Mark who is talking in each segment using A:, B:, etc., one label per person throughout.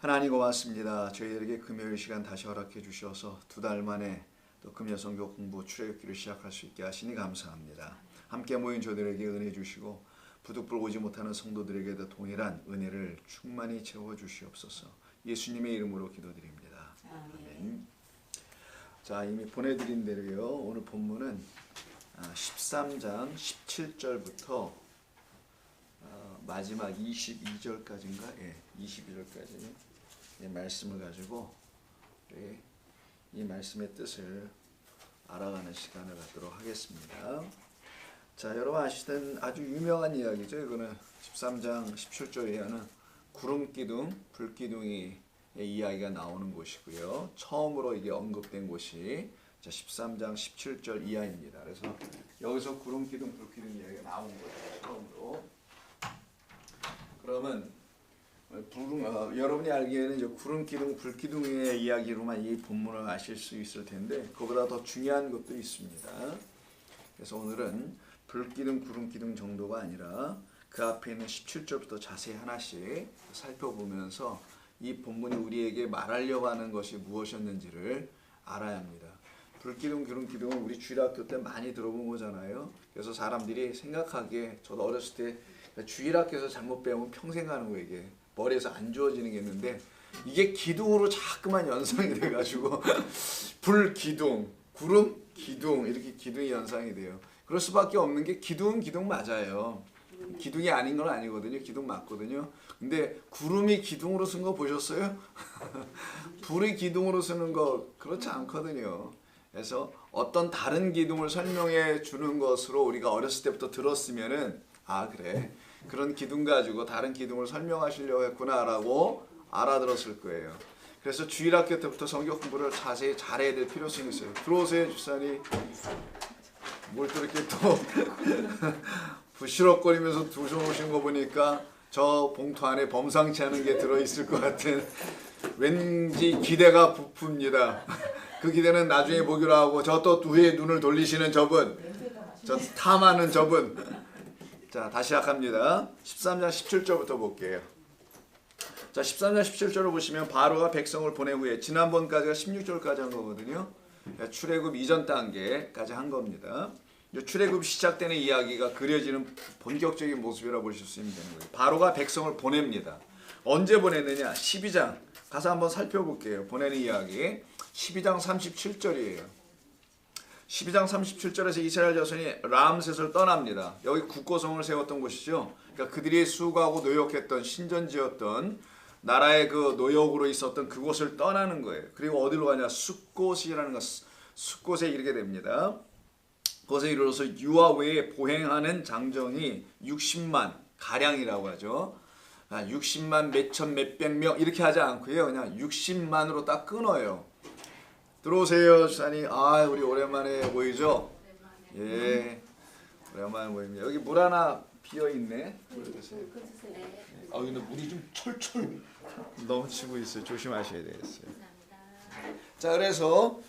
A: 하나님 고맙습니다. 저희에게 금요일 시간 다시 허락해 주셔서 두 달 만에 또 금요 성경 공부 출애굽기를 시작할 수 있게 하시니 감사합니다. 함께 모인 저들에게 은혜 주시고 부득불 오지 못하는 성도들에게도 동일한 은혜를 충만히 채워 주시옵소서. 예수님의 이름으로 기도드립니다. 아멘. 자, 이미 보내드린 대로요. 오늘 본문은 13장 17절부터 마지막 22절까지인가? 예, 22절까지 말씀을 가지고 이 말씀의 뜻을 알아가는 시간을 갖도록 하겠습니다. 자, 여러분 아시던 아주 유명한 이야기죠. 이거는 13장 17절에는 구름기둥, 불기둥이 이야기가 나오는 곳이고요. 처음으로 이게 언급된 곳이 13장 17절 이하입니다. 그래서 여기서 구름기둥, 불기둥 이야기가 나온 거예요. 처음으로. 그러면 여러분이 알기에는 이제 구름기둥, 불기둥의 이야기로만 이 본문을 아실 수 있을 텐데 그보다 더 중요한 것도 있습니다. 그래서 오늘은 불기둥, 구름기둥 정도가 아니라 그 앞에 있는 17절부터 자세히 하나씩 살펴보면서 이 본문이 우리에게 말하려고 하는 것이 무엇이었는지를 알아야 합니다. 불기둥, 구름기둥은 우리 주일학교 때 많이 들어본 거잖아요. 그래서 사람들이 생각하기에 저도 어렸을 때 주일학교에서 잘못 배우면 평생 가는 거예요. 이게 머리에서 안 지워지는 게 있는데 이게 기둥으로 자꾸만 연상이 돼가지고 불기둥, 구름기둥 이렇게 기둥이 연상이 돼요. 그럴 수밖에 없는 게 기둥은 기둥 맞아요. 기둥이 아닌 건 아니거든요. 기둥 맞거든요. 근데 구름이 기둥으로 쓴 거 보셨어요? 불이 기둥으로 쓰는 거 그렇지 않거든요. 그래서 어떤 다른 기둥을 설명해 주는 것으로 우리가 어렸을 때부터 들었으면은 아 그래 그런 기둥 가지고 다른 기둥을 설명하시려고 했구나라고 알아들었을 거예요. 그래서 주일학교 때부터 성경 공부를 자세히 잘해야 될 필요성이 있어요. 들어오세요 주사님. 뭘 또 이렇게 또 부시럭거리면서 두셔놓으신 거 보니까 저 봉투 안에 범상치 않은 게 들어있을 것 같은 왠지 기대가 부풉니다. 그 기대는 나중에 보기로 하고 저 또 위에 눈을 돌리시는 저분, 저 탐하는 저분. 자, 다시 시작합니다. 13장 17절부터 볼게요. 자, 13장 17절을 보시면 바로가 백성을 보낸 후에 지난번까지가 16절까지 한 거거든요. 출애굽 이전 단계까지 한 겁니다. 출애굽 시작되는 이야기가 그려지는 본격적인 모습이라고 보실 수 있는 거예요. 바로가 백성을 보냅니다. 언제 보냈느냐? 12장 가서 한번 살펴볼게요. 보내는 이야기 12장 37절이에요. 12장 37절에서 이스라엘 자손이 람셋을 떠납니다. 여기 국고성을 세웠던 곳이죠. 그러니까 그들이 수고하고 노역했던 신전지었던 나라의 그 노역으로 있었던 그곳을 떠나는 거예요. 그리고 어디로 가냐? 숫곳이라는 것, 숫곳에 이르게 됩니다. 그것에 이르러서 유아 외에 보행하는 장정이 60만 가량이라고 하죠. 60만 몇천 몇백 명 이렇게 하지 않고요. 그냥 60만으로 딱 끊어요. 들어오세요 주사님. 아 우리 오랜만에 보이죠? 예, 오랜만에 보입니다. 여기 물 하나 비어 있네. 물 드세요. 아 근데 물이 좀 철철 넘치고 있어요. 조심하셔야 되겠어요. 자, 그래서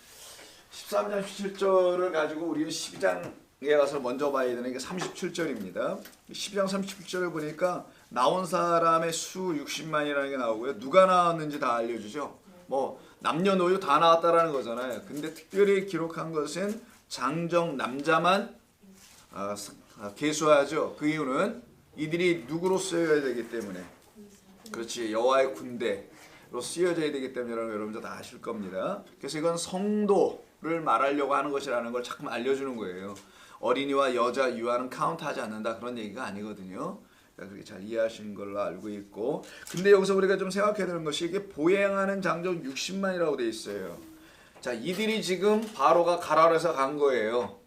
A: 13장 17절을 가지고 우리는 12장에 가서 먼저 봐야 되는 게 37절입니다. 12장 37절을 보니까 나온 사람의 수 60만이라는 게 나오고요. 누가 나왔는지 다 알려주죠. 뭐 남녀노소 다 나왔다라는 거잖아요. 근데 특별히 기록한 것은 장정 남자만 계수하죠. 그 이유는 이들이 누구로 쓰여야 되기 때문에. 그렇지, 여호와의 군대로 쓰여져야 되기 때문이라는 거 여러분들 다 아실 겁니다. 그래서 이건 성도를 말하려고 하는 것이라는 걸 자꾸 알려주는 거예요. 어린이와 여자, 유아는 카운트하지 않는다 그런 얘기가 아니거든요. 그렇게 잘 이해하시는 걸로 알고 있고, 근데 여기서 우리가 좀 생각해야 되는 것이 이게 보행하는 장정 60만이라고 돼 있어요. 자, 이들이 지금 바로가 가라로 해서 간 거예요.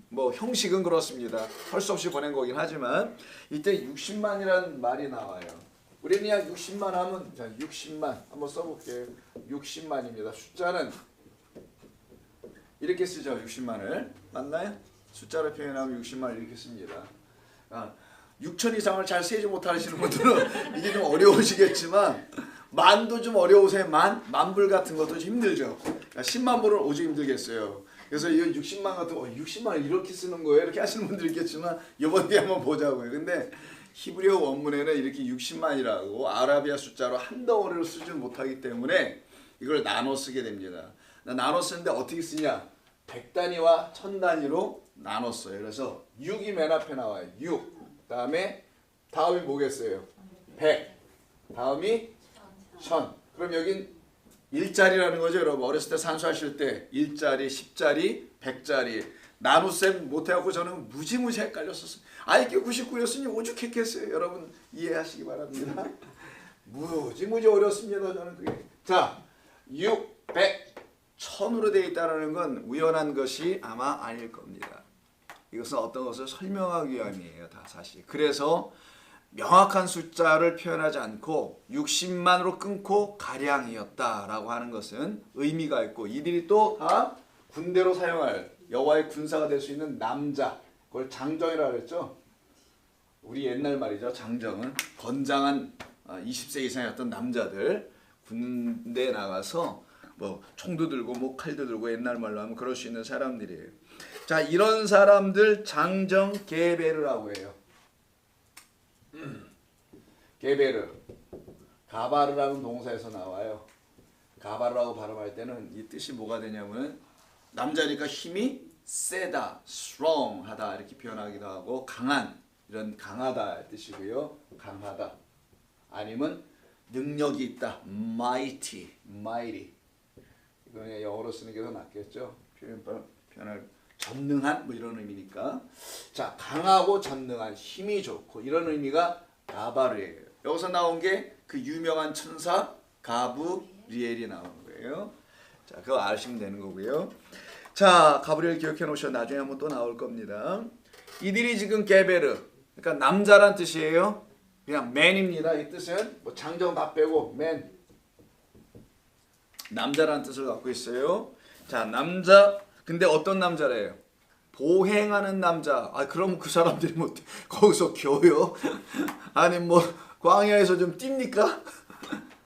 A: 뭐 형식은 그렇습니다. 할 수 없이 보낸 거긴 하지만 이때 60만이라는 말이 나와요. 우리는 그냥 60만 하면 자 60만 한번 써볼게요. 60만입니다. 숫자는 이렇게 쓰죠. 60만을 맞나요? 숫자로 표현하면 60만을 이렇게 씁니다. 6천 이상을 잘 세지 못하시는 분들은 이게 좀 어려우시겠지만 만도 좀 어려우세요. 만불 같은 것도 좀 힘들죠. 10만 불은 오직 힘들겠어요. 그래서 이 60만 같은 거 60만을 이렇게 쓰는 거예요. 이렇게 하시는 분들 있겠지만 이번 뒤에 한번 보자고요. 근데 히브리어 원문에는 이렇게 60만이라고 아라비아 숫자로 한 덩어리로 쓰지 못하기 때문에 이걸 나눠 쓰게 됩니다. 나눠 쓰는데 어떻게 쓰냐? 100단위와 1000단위로 나눠 써요. 그래서 6이 맨 앞에 나와요. 6. 다음이 뭐겠어요? 100. 다음이 1000. 그럼 여긴 1짜리라는 거죠. 여러분 어렸을 때 산수하실 때 1짜리, 10짜리, 100짜리 나눗셈 못해갖고 저는 무지무지 헷갈렸었어요. IQ 99였으니 오죽했겠어요. 여러분 이해하시기 바랍니다. 무지무지 어렵습니다. 저는 그게. 자, 6, 100, 1000으로 되어 있다는 건 우연한 것이 아마 아닐 겁니다. 이것은 어떤 것을 설명하기 위함이에요. 다 사실. 그래서 명확한 숫자를 표현하지 않고 60만으로 끊고 가량이었다라고 하는 것은 의미가 있고 이들이 또 다 군대로 사용할 여호와의 군사가 될 수 있는 남자, 그걸 장정이라고 그랬죠. 우리 옛날 말이죠. 장정은 건장한 20세 이상이었던 남자들 군대에 나가서 뭐 총도 들고 뭐 칼도 들고 옛날 말로 하면 그럴 수 있는 사람들이에요. 자, 이런 사람들 장정 게베르라고 해요. 게베르, 가바르라는 동사에서 나와요. 가바르라고 발음할 때는 이 뜻이 뭐가 되냐면 남자니까 힘이 세다, strong하다 이렇게 표현하기도 하고 강한, 이런 강하다 뜻이고요. 강하다. 아니면 능력이 있다, mighty. 이거는 영어로 쓰는 게 더 낫겠죠. 표현할 전능한 뭐 이런 의미니까. 자, 강하고 전능한, 힘이 좋고 이런 의미가 가바르예요. 여기서 나온 게 그 유명한 천사 가브리엘이 나오는 거예요. 자, 그거 아시면 되는 거고요. 자, 가브리엘 기억해 놓으셔. 나중에 한번 또 나올 겁니다. 이들이 지금 게베르, 그러니까 남자란 뜻이에요. 그냥 man입니다. 이 뜻은 뭐 장정 다 빼고 man, 남자란 뜻을 갖고 있어요. 자, 남자. 근데 어떤 남자래요? 보행하는 남자. 아, 그럼 그 사람들이 뭐 거기서 겨요? 아니 뭐 광야에서 좀 뜁니까?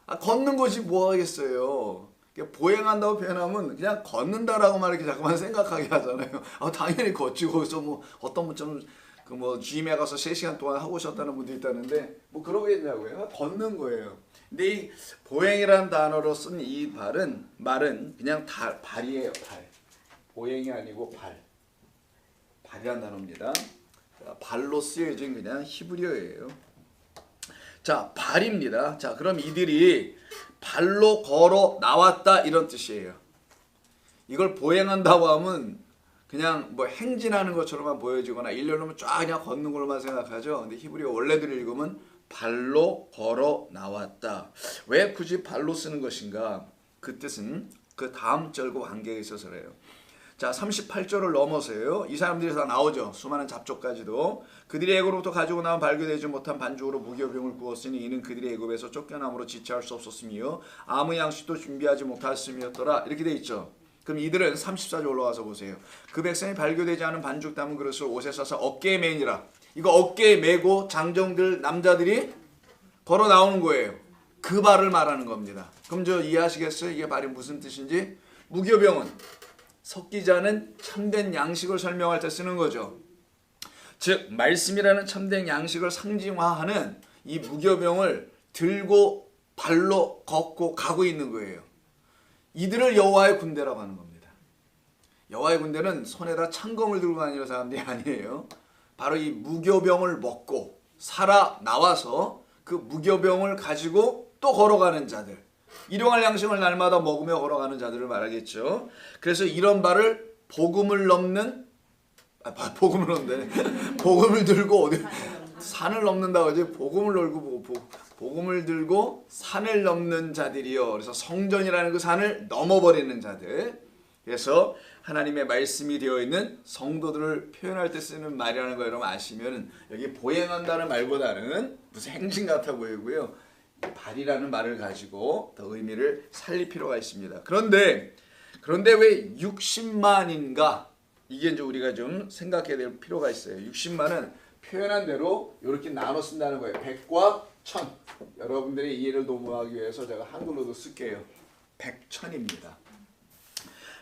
A: 아, 걷는 것이 뭐 하겠어요. 보행한다고 표현하면 그냥 걷는다라고만 이렇게 자꾸만 생각하게 하잖아요. 아, 당연히 걷지. 거기서 뭐 어떤 분 좀 그 뭐 짐에 가서 3시간 동안 하고 오셨다는 분도 있다는데 뭐 그러겠냐고요. 걷는 거예요. 근데 이 보행이라는 단어로 쓴 이 말은 그냥 발이에요. 발. 보행이 아니고 발이라는 단어입니다. 발로 쓰여진 그냥 히브리어예요. 자, 발입니다. 자, 그럼 이들이 발로 걸어 나왔다 이런 뜻이에요. 이걸 보행한다고 하면 그냥 뭐 행진하는 것처럼만 보여지거나 일렬로만 쫙 그냥 걷는 걸로만 생각하죠. 근데 히브리어 원래대로 읽으면 발로 걸어 나왔다. 왜 굳이 발로 쓰는 것인가? 그 뜻은 그 다음 절과 관계가 있어서 그래요. 자, 38절을 넘어서요. 이 사람들이 다 나오죠. 수많은 잡초까지도. 그들이 애굽으로부터 가지고 나온 발교되지 못한 반죽으로 무교병을 구웠으니 이는 그들이 애굽에서 쫓겨남으로 지체할 수 없었으며 아무 양식도 준비하지 못하였음이었더라. 이렇게 돼 있죠. 그럼 이들은 34절 올라와서 보세요. 그 백성이 발교되지 않은 반죽 담은 그릇을 옷에 싸서 어깨에 매니라. 이거 어깨에 메고 장정들 남자들이 걸어 나오는 거예요. 그 발을 말하는 겁니다. 그럼 저 이해하시겠어요? 이게 발이 무슨 뜻인지? 무교병은 섞이지 않은 참된 양식을 설명할 때 쓰는 거죠. 즉 말씀이라는 참된 양식을 상징화하는 이 무교병을 들고 발로 걷고 가고 있는 거예요. 이들을 여호와의 군대라고 하는 겁니다. 여호와의 군대는 손에다 창검을 들고 다니는 사람들이 아니에요. 바로 이 무교병을 먹고 살아 나와서 그 무교병을 가지고 또 걸어가는 자들, 일용할 양식을 날마다 먹으며 걸어가는 자들을 말하겠죠. 그래서 이런 발을 복음을 들고 어디 산을 넘는다고 하지. 복음을 들고 산을 넘는 자들이요. 그래서 성전이라는 그 산을 넘어버리는 자들. 그래서 하나님의 말씀이 되어 있는 성도들을 표현할 때 쓰는 말이라는 거 여러분 아시면 여기 보행한다는 말보다는 무슨 행진 같아 보이고요. 발이라는 말을 가지고 더 의미를 살릴 필요가 있습니다. 그런데 왜 60만인가? 이게 이제 우리가 좀 생각해야 될 필요가 있어요. 60만은 표현한 대로 이렇게 나눠 쓴다는 거예요. 100과 1000. 여러분들의 이해를 도모하기 위해서 제가 한글로도 쓸게요. 100, 1000입니다.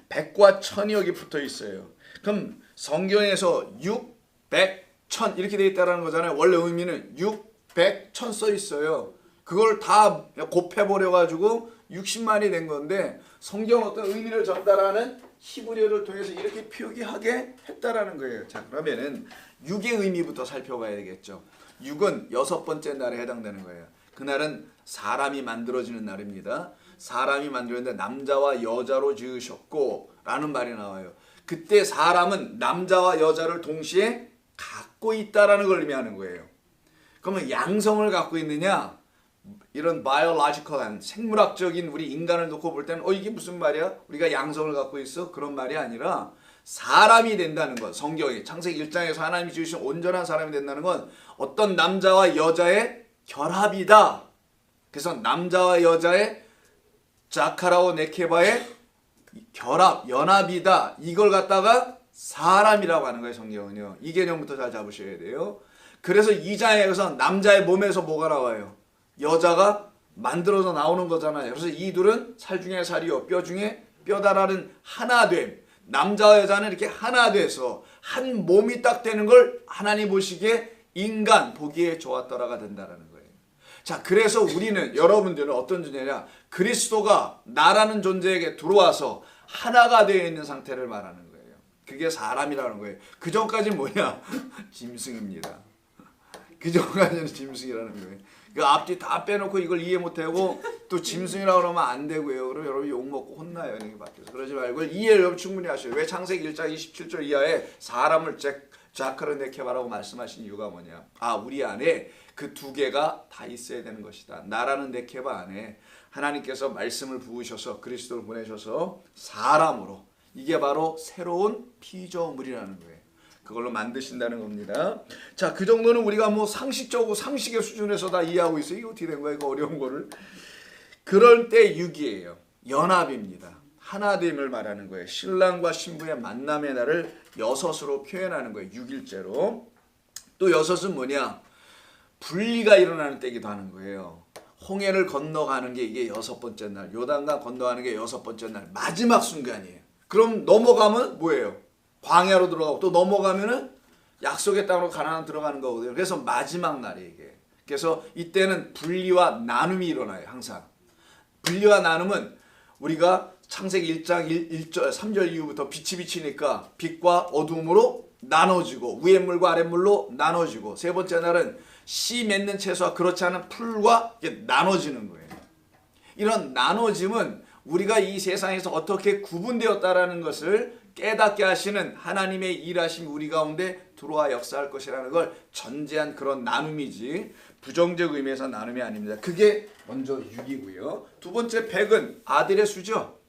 A: 100과 1000이 여기 붙어 있어요. 그럼 성경에서 6, 100, 천 이렇게 돼 있다라는 거잖아요. 원래 의미는 6, 100, 1000 써 있어요. 그걸 다 곱해버려 가지고 60만이 된 건데 성경은 어떤 의미를 전달하는 히브리어를 통해서 이렇게 표기하게 했다라는 거예요. 자, 그러면은 6의 의미부터 살펴봐야 되겠죠. 6은 6번째 날에 해당되는 거예요. 그날은 사람이 만들어지는 날입니다. 사람이 만들었는데 남자와 여자로 지으셨고 라는 말이 나와요. 그때 사람은 남자와 여자를 동시에 갖고 있다라는 걸 의미하는 거예요. 그러면 양성을 갖고 있느냐? 이런 biological한 생물학적인 우리 인간을 놓고 볼 때는 이게 무슨 말이야? 우리가 양성을 갖고 있어? 그런 말이 아니라 사람이 된다는 것. 성경이 창세기 1장에서 하나님이 지으신 온전한 사람이 된다는 건 어떤 남자와 여자의 결합이다. 그래서 남자와 여자의 자카라오 네케바의 결합, 연합이다. 이걸 갖다가 사람이라고 하는 거예요. 성경은요. 이 개념부터 잘 잡으셔야 돼요. 그래서 2장에서 남자의 몸에서 뭐가 나와요? 여자가 만들어서 나오는 거잖아요. 그래서 이 둘은 살 중에 살이요 뼈 중에 뼈다라는 하나됨. 남자와 여자는 이렇게 하나 돼서 한 몸이 딱 되는 걸 하나님 보시기에 인간 보기에 좋았더라가 된다라는 거예요. 자, 그래서 우리는 여러분들은 어떤 존재냐? 그리스도가 나라는 존재에게 들어와서 하나가 되어 있는 상태를 말하는 거예요. 그게 사람이라는 거예요. 그 전까지는 뭐냐? 짐승입니다. 그 전까지는 짐승이라는 거예요. 그 앞뒤 다 빼놓고 이걸 이해 못하고 또 짐승이라고 그러면 안 되고요. 그럼 여러분 욕먹고 혼나요. 이렇게 바뀌어서. 그러지 말고 이해를 여러분 충분히 하셔요. 왜 창세기 1장 27절 이하에 사람을 자카르네케바라고 말씀하신 이유가 뭐냐? 우리 안에 그 두 개가 다 있어야 되는 것이다. 나라는 네케바 안에 하나님께서 말씀을 부으셔서 그리스도를 보내셔서 사람으로 이게 바로 새로운 피조물이라는 거예요. 그걸로 만드신다는 겁니다. 자, 그 정도는 우리가 뭐 상식적으로 상식의 수준에서 다 이해하고 있어요. 이거 어떻게 된 거야? 이거 어려운 거를. 그럴 때 6이에요. 연합입니다. 하나됨을 말하는 거예요. 신랑과 신부의 만남의 날을 6으로 표현하는 거예요. 6일째로. 또 6은 뭐냐? 분리가 일어나는 때기도 하는 거예요. 홍해를 건너가는 게 이게 6번째 날. 요단강 건너가는 게 6번째 날. 마지막 순간이에요. 그럼 넘어가면 뭐예요? 광야로 들어가고 또 넘어가면은 약속의 땅으로 가나안 들어가는 거거든요. 그래서 마지막 날이에요, 이게. 그래서 이때는 분리와 나눔이 일어나요, 항상. 분리와 나눔은 우리가 창세기 1장 1절 3절 이후부터 빛이 비치니까 빛과 어둠으로 나눠지고 위의 물과 아랫 물로 나눠지고 세 번째 날은 씨 맺는 채소와 그렇지 않은 풀과 나눠지는 거예요. 이런 나눠짐은 우리가 이 세상에서 어떻게 구분되었다라는 것을 깨닫게 하시는 하나님의 일하심이 우리 가운데 들어와 역사할 것이라는 걸 전제한 그런 나눔이지 부정적 의미에서 나눔이 아닙니다. 그게 먼저 6이고요. 두 번째 100은 아들의 수죠.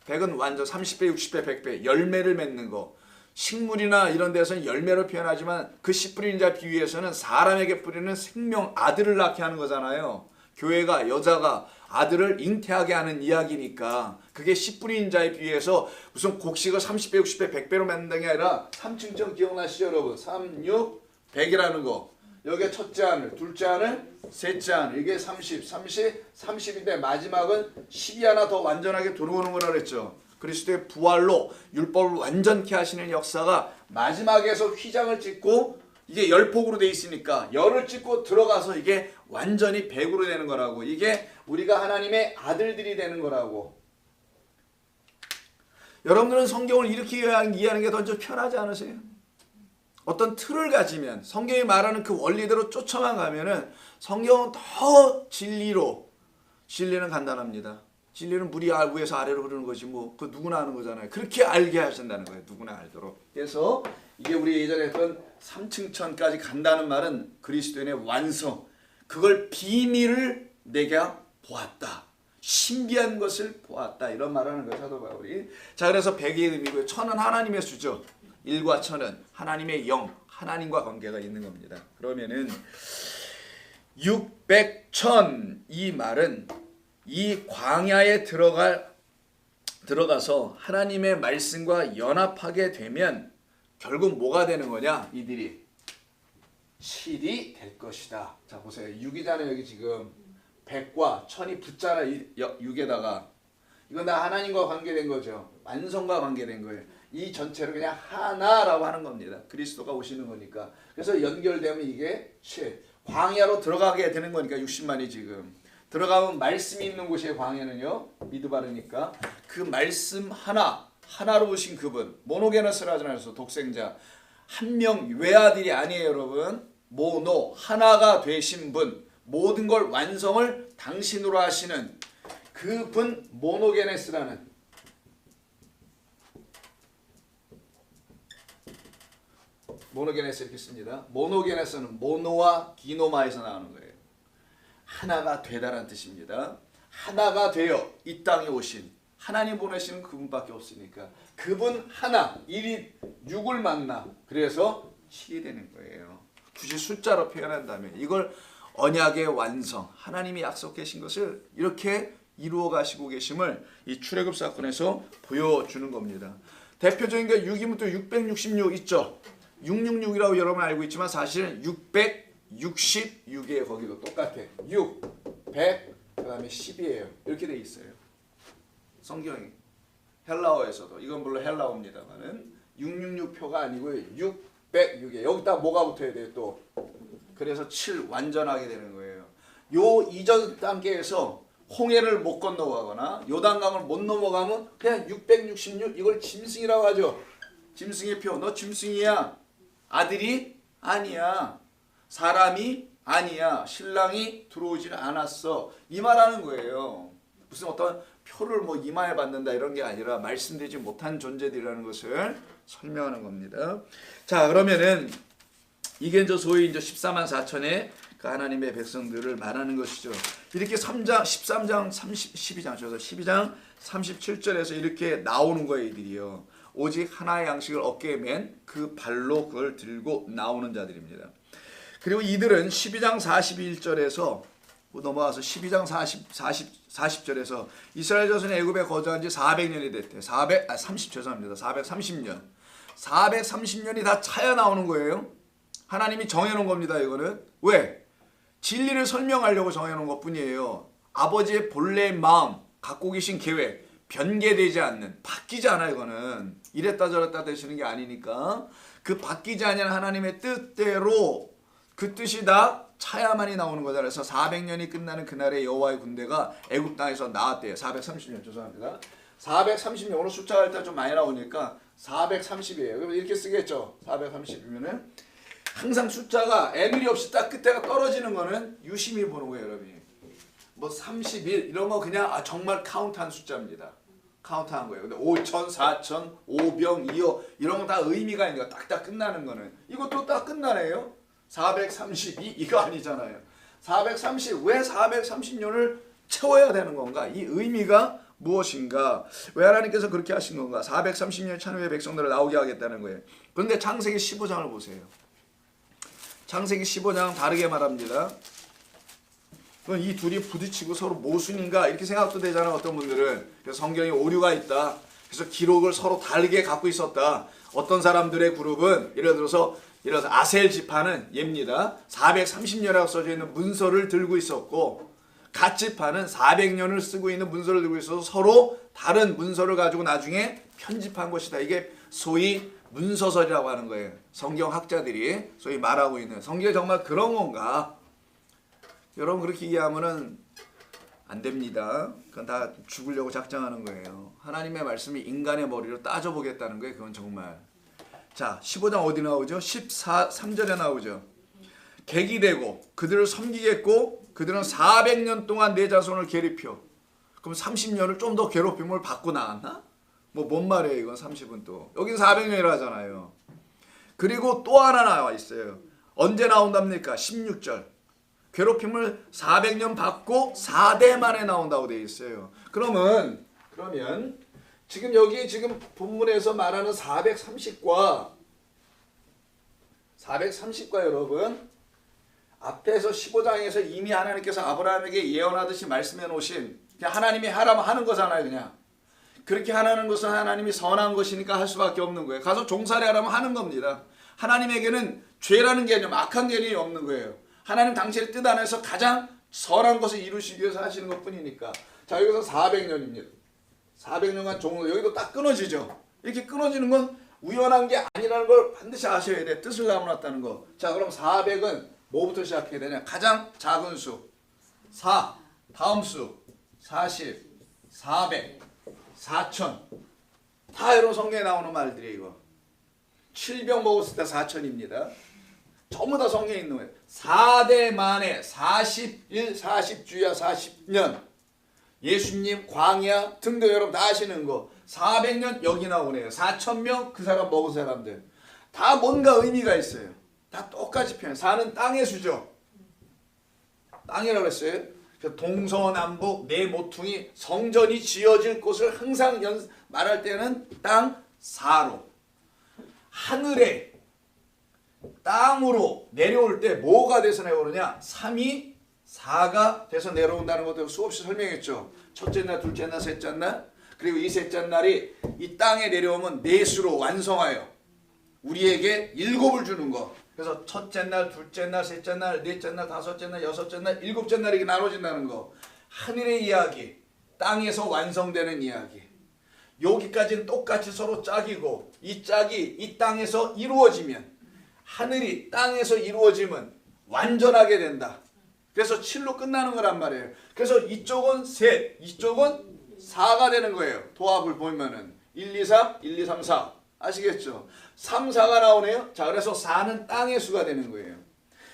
A: 100은 완전 30배, 60배, 100배 열매를 맺는 거. 식물이나 이런 데서는 열매로 표현하지만 그 씨 뿌리는 자 비유에서는 사람에게 뿌리는 생명 아들을 낳게 하는 거잖아요. 교회가 여자가 아들을 잉태하게 하는 이야기니까 그게 씨 뿌리는 자에 비유해서 무슨 곡식을 30배, 60배, 100배로 만드는 게 아니라 3층점 기억나시죠 여러분? 3, 6, 100이라는 거. 여기에 첫째 하늘, 둘째 하늘, 셋째 하늘. 이게 30, 30, 30인데 마지막은 10이 하나 더 완전하게 들어오는 거라 그랬죠. 그리스도의 부활로 율법을 완전케 하시는 역사가 마지막에서 휘장을 찍고 이게 열폭으로 돼 있으니까 열을 찍고 들어가서 이게 완전히 100으로 되는 거라고. 이게 우리가 하나님의 아들들이 되는 거라고. 여러분들은 성경을 이렇게 이해하는 게 더 편하지 않으세요? 어떤 틀을 가지면 성경이 말하는 그 원리대로 쫓아만 가면은 성경은 더 진리는 간단합니다. 진리는 물이 위에서 아래로 흐르는 것이 뭐 그 누구나 아는 거잖아요. 그렇게 알게 하신다는 거예요. 누구나 알도록. 그래서 이게 우리 예전에 했던 3층천까지 간다는 말은 그리스도인의 완성. 그걸 비밀을 내가 보았다. 신비한 것을 보았다. 이런 말하는 거예요. 사도 바울이. 자, 그래서 100의 의미고요. 천은 하나님의 수죠. 1과 천은 하나님의 영, 하나님과 관계가 있는 겁니다. 그러면은 600, 1000 이 말은 이 광야에 들어가서 하나님의 말씀과 연합하게 되면 결국 뭐가 되는 거냐? 이들이 7이 될 것이다. 자, 보세요. 6이잖아요. 여기 지금 100과 1000이 붙잖아. 6에다가. 이건 다 하나님과 관계된 거죠. 완성과 관계된 거예요. 이 전체를 그냥 하나라고 하는 겁니다. 그리스도가 오시는 거니까. 그래서 연결되면 이게 광야로 들어가게 되는 거니까 60만이 지금. 들어가면 말씀이 있는 곳의 광야는요. 미드바르니까 그 말씀 하나로 오신 그분. 모노게너스라 하잖아요. 그래서 독생자. 한 명 외아들이 아니에요, 여러분. 모노 하나가 되신 분. 모든 걸 완성을 당신으로 하시는 그분 모노게네스라는 모노게네스 이렇게 씁니다. 모노게네스는 모노와 기노마에서 나오는 거예요. 하나가 되다라는 뜻입니다. 하나가 되어 이 땅에 오신 하나님 보내시는 그분밖에 없으니까 그분 하나 1이 6을 만나 그래서 7이 되는 거예요. 굳이 숫자로 표현한다면 이걸 언약의 완성 하나님이 약속하신 것을 이렇게 이루어 가시고 계심을 이 출애굽 사건에서 보여주는 겁니다. 대표적인 게 6이면 또 666 있죠. 666이라고 여러분 알고 있지만 사실은 666이에요. 거기도 똑같아. 6, 100, 그 다음에 10이에요. 이렇게 돼 있어요. 성경이. 헬라어에서도. 이건 물론 헬라어입니다만은 666표가 아니고요. 606이에요. 여기다 뭐가 붙어야 돼요 또. 그래서 7 완전하게 되는 거예요. 요 이전 단계에서 홍해를 못 건너가거나 요단강을 못 넘어가면 그냥 666 이걸 짐승이라고 하죠. 짐승의 표. 너 짐승이야. 아들이 아니야. 사람이 아니야. 신랑이 들어오질 않았어. 이 말하는 거예요. 무슨 어떤 표를 뭐 이마에 받는다 이런 게 아니라 말씀되지 못한 존재들이라는 것을 설명하는 겁니다. 자, 그러면은 이게 이제 소위 이제 14만 4천의 그 하나님의 백성들을 말하는 것이죠. 이렇게 3장, 13장, 12장, 12장 37절에서 이렇게 나오는 거예요, 이들이요. 오직 하나의 양식을 어깨에 맨 그 발로 그걸 들고 나오는 자들입니다. 그리고 이들은 12장 41절에서 넘어와서 12장 40절에서 이스라엘 자손이 애굽에 거주한 지 400년이 됐대. 430년. 430년이 다 차야 나오는 거예요. 하나님이 정해놓은 겁니다. 이거는. 왜? 진리를 설명하려고 정해놓은 것뿐이에요. 아버지의 본래의 마음, 갖고 계신 계획, 변개되지 않는, 바뀌지 않아요. 이거는. 이랬다 저랬다 되시는 게 아니니까. 그 바뀌지 않는 하나님의 뜻대로 그 뜻이 다 차야만이 나오는 거잖아요. 그래서 400년이 끝나는 그날에 여호와의 군대가 애굽 땅에서 나왔대요. 430년 죄송합니다. 430년 오늘 숫자가 일단 좀 많이 나오니까 430이에요. 그럼 이렇게 쓰겠죠. 430이면은 항상 숫자가 애누리 없이 딱 끝에가 떨어지는 거는 유심히 보는 거예요, 여러분이. 뭐 31 이런 거 그냥 정말 카운트한 숫자입니다. 카운트한 거예요. 근데 5천, 4천, 5병, 2호 이런 건 다 의미가 있는 거. 딱딱 끝나는 거는 이것도 딱 끝나네요. 432 이거 아니잖아요. 430 왜 430년을 채워야 되는 건가? 이 의미가 무엇인가? 왜 하나님께서 그렇게 하신 건가? 430년 찬후의 백성들을 나오게 하겠다는 거예요. 그런데 창세기 15장을 보세요. 창세기 15장 다르게 말합니다. 그럼 이 둘이 부딪히고 서로 모순인가 이렇게 생각도 되잖아요. 어떤 분들은. 그래서 성경에 오류가 있다. 그래서 기록을 서로 다르게 갖고 있었다. 어떤 사람들의 그룹은 예를 들어서 아셀 지파는 얘입니다. 430년이라고 써져 있는 문서를 들고 있었고 갓 지파는 400년을 쓰고 있는 문서를 들고 있어서 서로 다른 문서를 가지고 나중에 편집한 것이다. 이게 소위 문서설이라고 하는 거예요. 성경학자들이 소위 말하고 있는 성경이 정말 그런 건가? 여러분 그렇게 이해하면은 안 됩니다. 그건 다 죽으려고 작정하는 거예요. 하나님의 말씀이 인간의 머리로 따져보겠다는 거예요. 그건 정말. 자, 15장 어디 나오죠? 3절에 나오죠. 객이 되고 그들을 섬기겠고 그들은 400년 동안 내 자손을 괴롭혀. 그럼 30년을 좀 더 괴롭힘을 받고 나왔나? 뭔 말이에요 이건 30은 또. 여긴 400년이라 하잖아요. 그리고 또 하나 나와 있어요. 언제 나온답니까? 16절. 괴롭힘을 400년 받고 4대 만에 나온다고 되어 있어요. 그러면 지금 여기 지금 본문에서 말하는 430과 여러분 앞에서 15장에서 이미 하나님께서 아브라함에게 예언하듯이 말씀해 놓으신 그냥 하나님이 하라면 하는 거잖아요. 그냥 그렇게 하라는 것은 하나님이 선한 것이니까 할 수밖에 없는 거예요. 가서 종살이 하라면 하는 겁니다. 하나님에게는 죄라는 개념, 악한 개념이 없는 거예요. 하나님 당신의 뜻 안에서 가장 선한 것을 이루시기 위해서 하시는 것뿐이니까. 자, 여기서 400년입니다. 400년간 종로 여기도 딱 끊어지죠. 이렇게 끊어지는 건 우연한 게 아니라는 걸 반드시 아셔야 돼. 뜻을 나눠놨다는 거. 자, 그럼 400은 뭐부터 시작해야 되냐? 가장 작은 수 4, 다음 수 40, 400, 4000. 다 여러분 성경에 나오는 말들이에요. 이거 7병 먹었을 때 4000입니다. 전부 다 성경에 있는 거예요. 4대 만에 41, 40주야 40년. 예수님 광야 등등 여러분 다 아시는 거. 400년 여기 나오네요. 4000명 그 사람 먹은 사람들. 다 뭔가 의미가 있어요. 다 똑같이 표현. 4는 땅의 수죠. 땅이라고 했어요. 동서남북 네 모퉁이 성전이 지어질 곳을 항상 말할 때는 땅 4로. 하늘에 땅으로 내려올 때 뭐가 돼서 내려오느냐? 3이 4가 돼서 내려온다는 것도 수없이 설명했죠. 첫째 날, 둘째 날, 셋째 날. 그리고 이 셋째 날이 이 땅에 내려오면 넷으로 완성하여 우리에게 7을 주는 거. 그래서 첫째 날, 둘째 날, 셋째 날, 넷째 날, 다섯째 날, 여섯째 날, 일곱째 날 이렇게 나눠진다는 거. 하늘의 이야기, 땅에서 완성되는 이야기. 여기까지는 똑같이 서로 짝이고 이 짝이 이 땅에서 이루어지면 하늘이 땅에서 이루어지면 완전하게 된다. 그래서 7로 끝나는 거란 말이에요. 그래서 이쪽은 셋, 이쪽은 4가 되는 거예요. 도합을 보면은 1, 2, 3, 1, 2, 3, 4 아시겠죠? 3, 4가 나오네요. 자, 그래서 4는 땅의 수가 되는 거예요.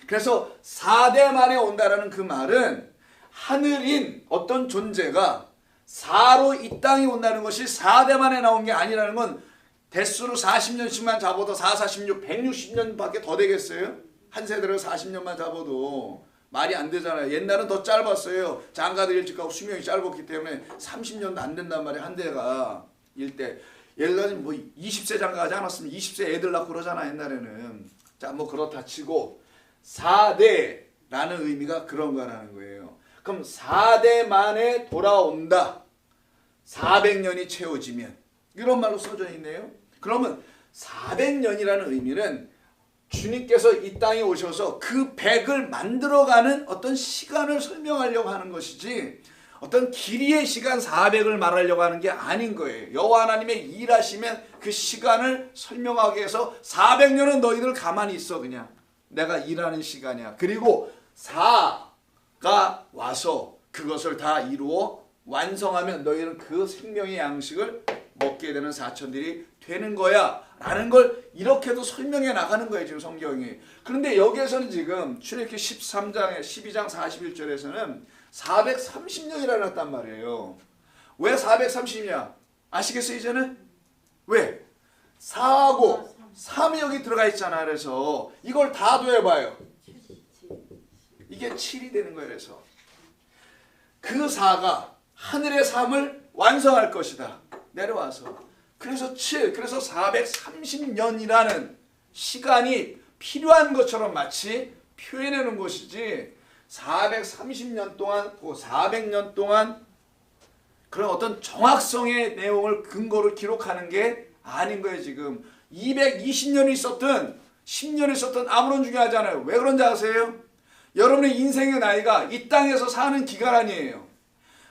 A: 그래서 4대 만에 온다라는 그 말은 하늘인 어떤 존재가 4로 이 땅에 온다는 것이 4대 만에 나온 게 아니라는 건 대수로 40년씩만 잡아도 4, 46, 160년밖에 더 되겠어요? 한 세대를 40년만 잡아도 말이 안 되잖아요. 옛날은 더 짧았어요. 장가들 일찍 가고 수명이 짧았기 때문에 30년도 안 된단 말이에요. 한 대가 일대. 예를 들어서 뭐 20세 장가가지 않았으면 20세 애들 낳고 그러잖아 옛날에는. 자, 뭐 그렇다 치고 4대라는 의미가 그런 거라는 거예요. 그럼 4대 만에 돌아온다. 400년이 채워지면 이런 말로 써져 있네요. 그러면 400년이라는 의미는 주님께서 이 땅에 오셔서 그 100을 만들어가는 어떤 시간을 설명하려고 하는 것이지 어떤 길이의 시간 400을 말하려고 하는 게 아닌 거예요. 여호와 하나님의 일하시면 그 시간을 설명하기 위해서 400년은 너희들 가만히 있어 그냥. 내가 일하는 시간이야. 그리고 4가 와서 그것을 다 이루어 완성하면 너희는 그 생명의 양식을 먹게 되는 사천들이 되는 거야 라는 걸 이렇게도 설명해 나가는 거예요 지금 성경이. 그런데 여기에서는 지금 출애굽기 13장에 12장 41절에서는 430년이라 놨단 말이에요. 왜 430이냐 아시겠어요 이제는? 왜? 4하고 3이 여기 들어가 있잖아. 그래서 이걸 다 더해봐요. 이게 7이 되는 거예요. 그래서 그 4가 하늘의 3을 완성할 것이다. 내려와서. 그래서 7, 그래서 430년이라는 시간이 필요한 것처럼 마치 표현하는 것이지 430년 동안, 400년 동안 그런 어떤 정확성의 내용을 근거로 기록하는 게 아닌 거예요. 지금 220년이 있었든 10년이 있었든 아무런 중요하지 않아요. 왜 그런지 아세요? 여러분의 인생의 나이가 이 땅에서 사는 기간 아니에요.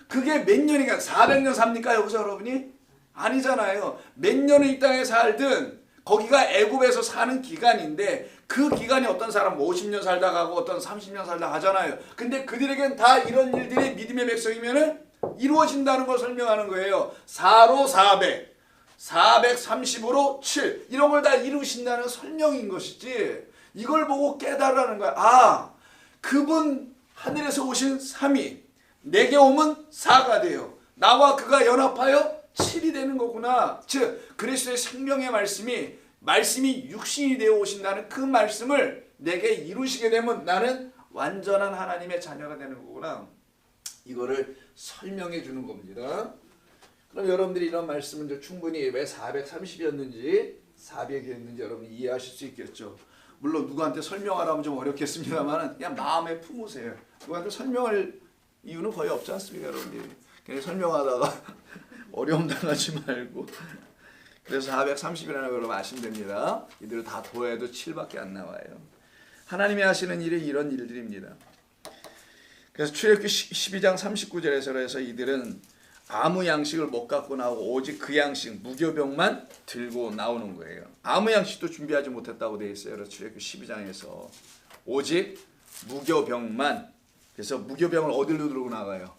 A: 그게 몇 년이니까 400년 삽니까 여기서 여러분이? 아니잖아요. 몇 년을 이 땅에 살든 거기가 애굽에서 사는 기간인데 그 기간이 어떤 사람 50년 살다 가고 어떤 30년 살다 가잖아요. 근데 그들에겐 다 이런 일들이 믿음의 백성이면은 이루어진다는 걸 설명하는 거예요. 4로 400, 430으로 7 이런 걸 다 이루신다는 설명인 것이지 이걸 보고 깨달으라는 거야. 아, 그분 하늘에서 오신 3이 내게 오면 4가 돼요. 나와 그가 연합하여 7이 되는 거구나. 즉 그리스도의 생명의 말씀이 육신이 되어 오신다는 그 말씀을 내게 이루시게 되면 나는 완전한 하나님의 자녀가 되는 거구나. 이거를 설명해 주는 겁니다. 그럼 여러분들이 이런 말씀은 이제 충분히 왜 430이었는지 400이었는지 여러분이 이해하실 수 있겠죠. 물론 누구한테 설명하라면 좀 어렵겠습니다만 그냥 마음에 품으세요. 누구한테 설명할 이유는 거의 없지 않습니까 여러분들이. 그냥 설명하다가 어려움 당하지 말고. 그래서 430이라는 걸로 아시면 됩니다. 이들을 다 더해도 7밖에 안 나와요. 하나님이 하시는 일이 이런 일들입니다. 그래서 출애굽기 12장 39절에서 이들은 아무 양식을 못 갖고 나오고 오직 그 양식 무교병만 들고 나오는 거예요. 아무 양식도 준비하지 못했다고 되어 있어요. 출애굽기 12장에서 오직 무교병만. 그래서 무교병을 어디로 들고 나가요?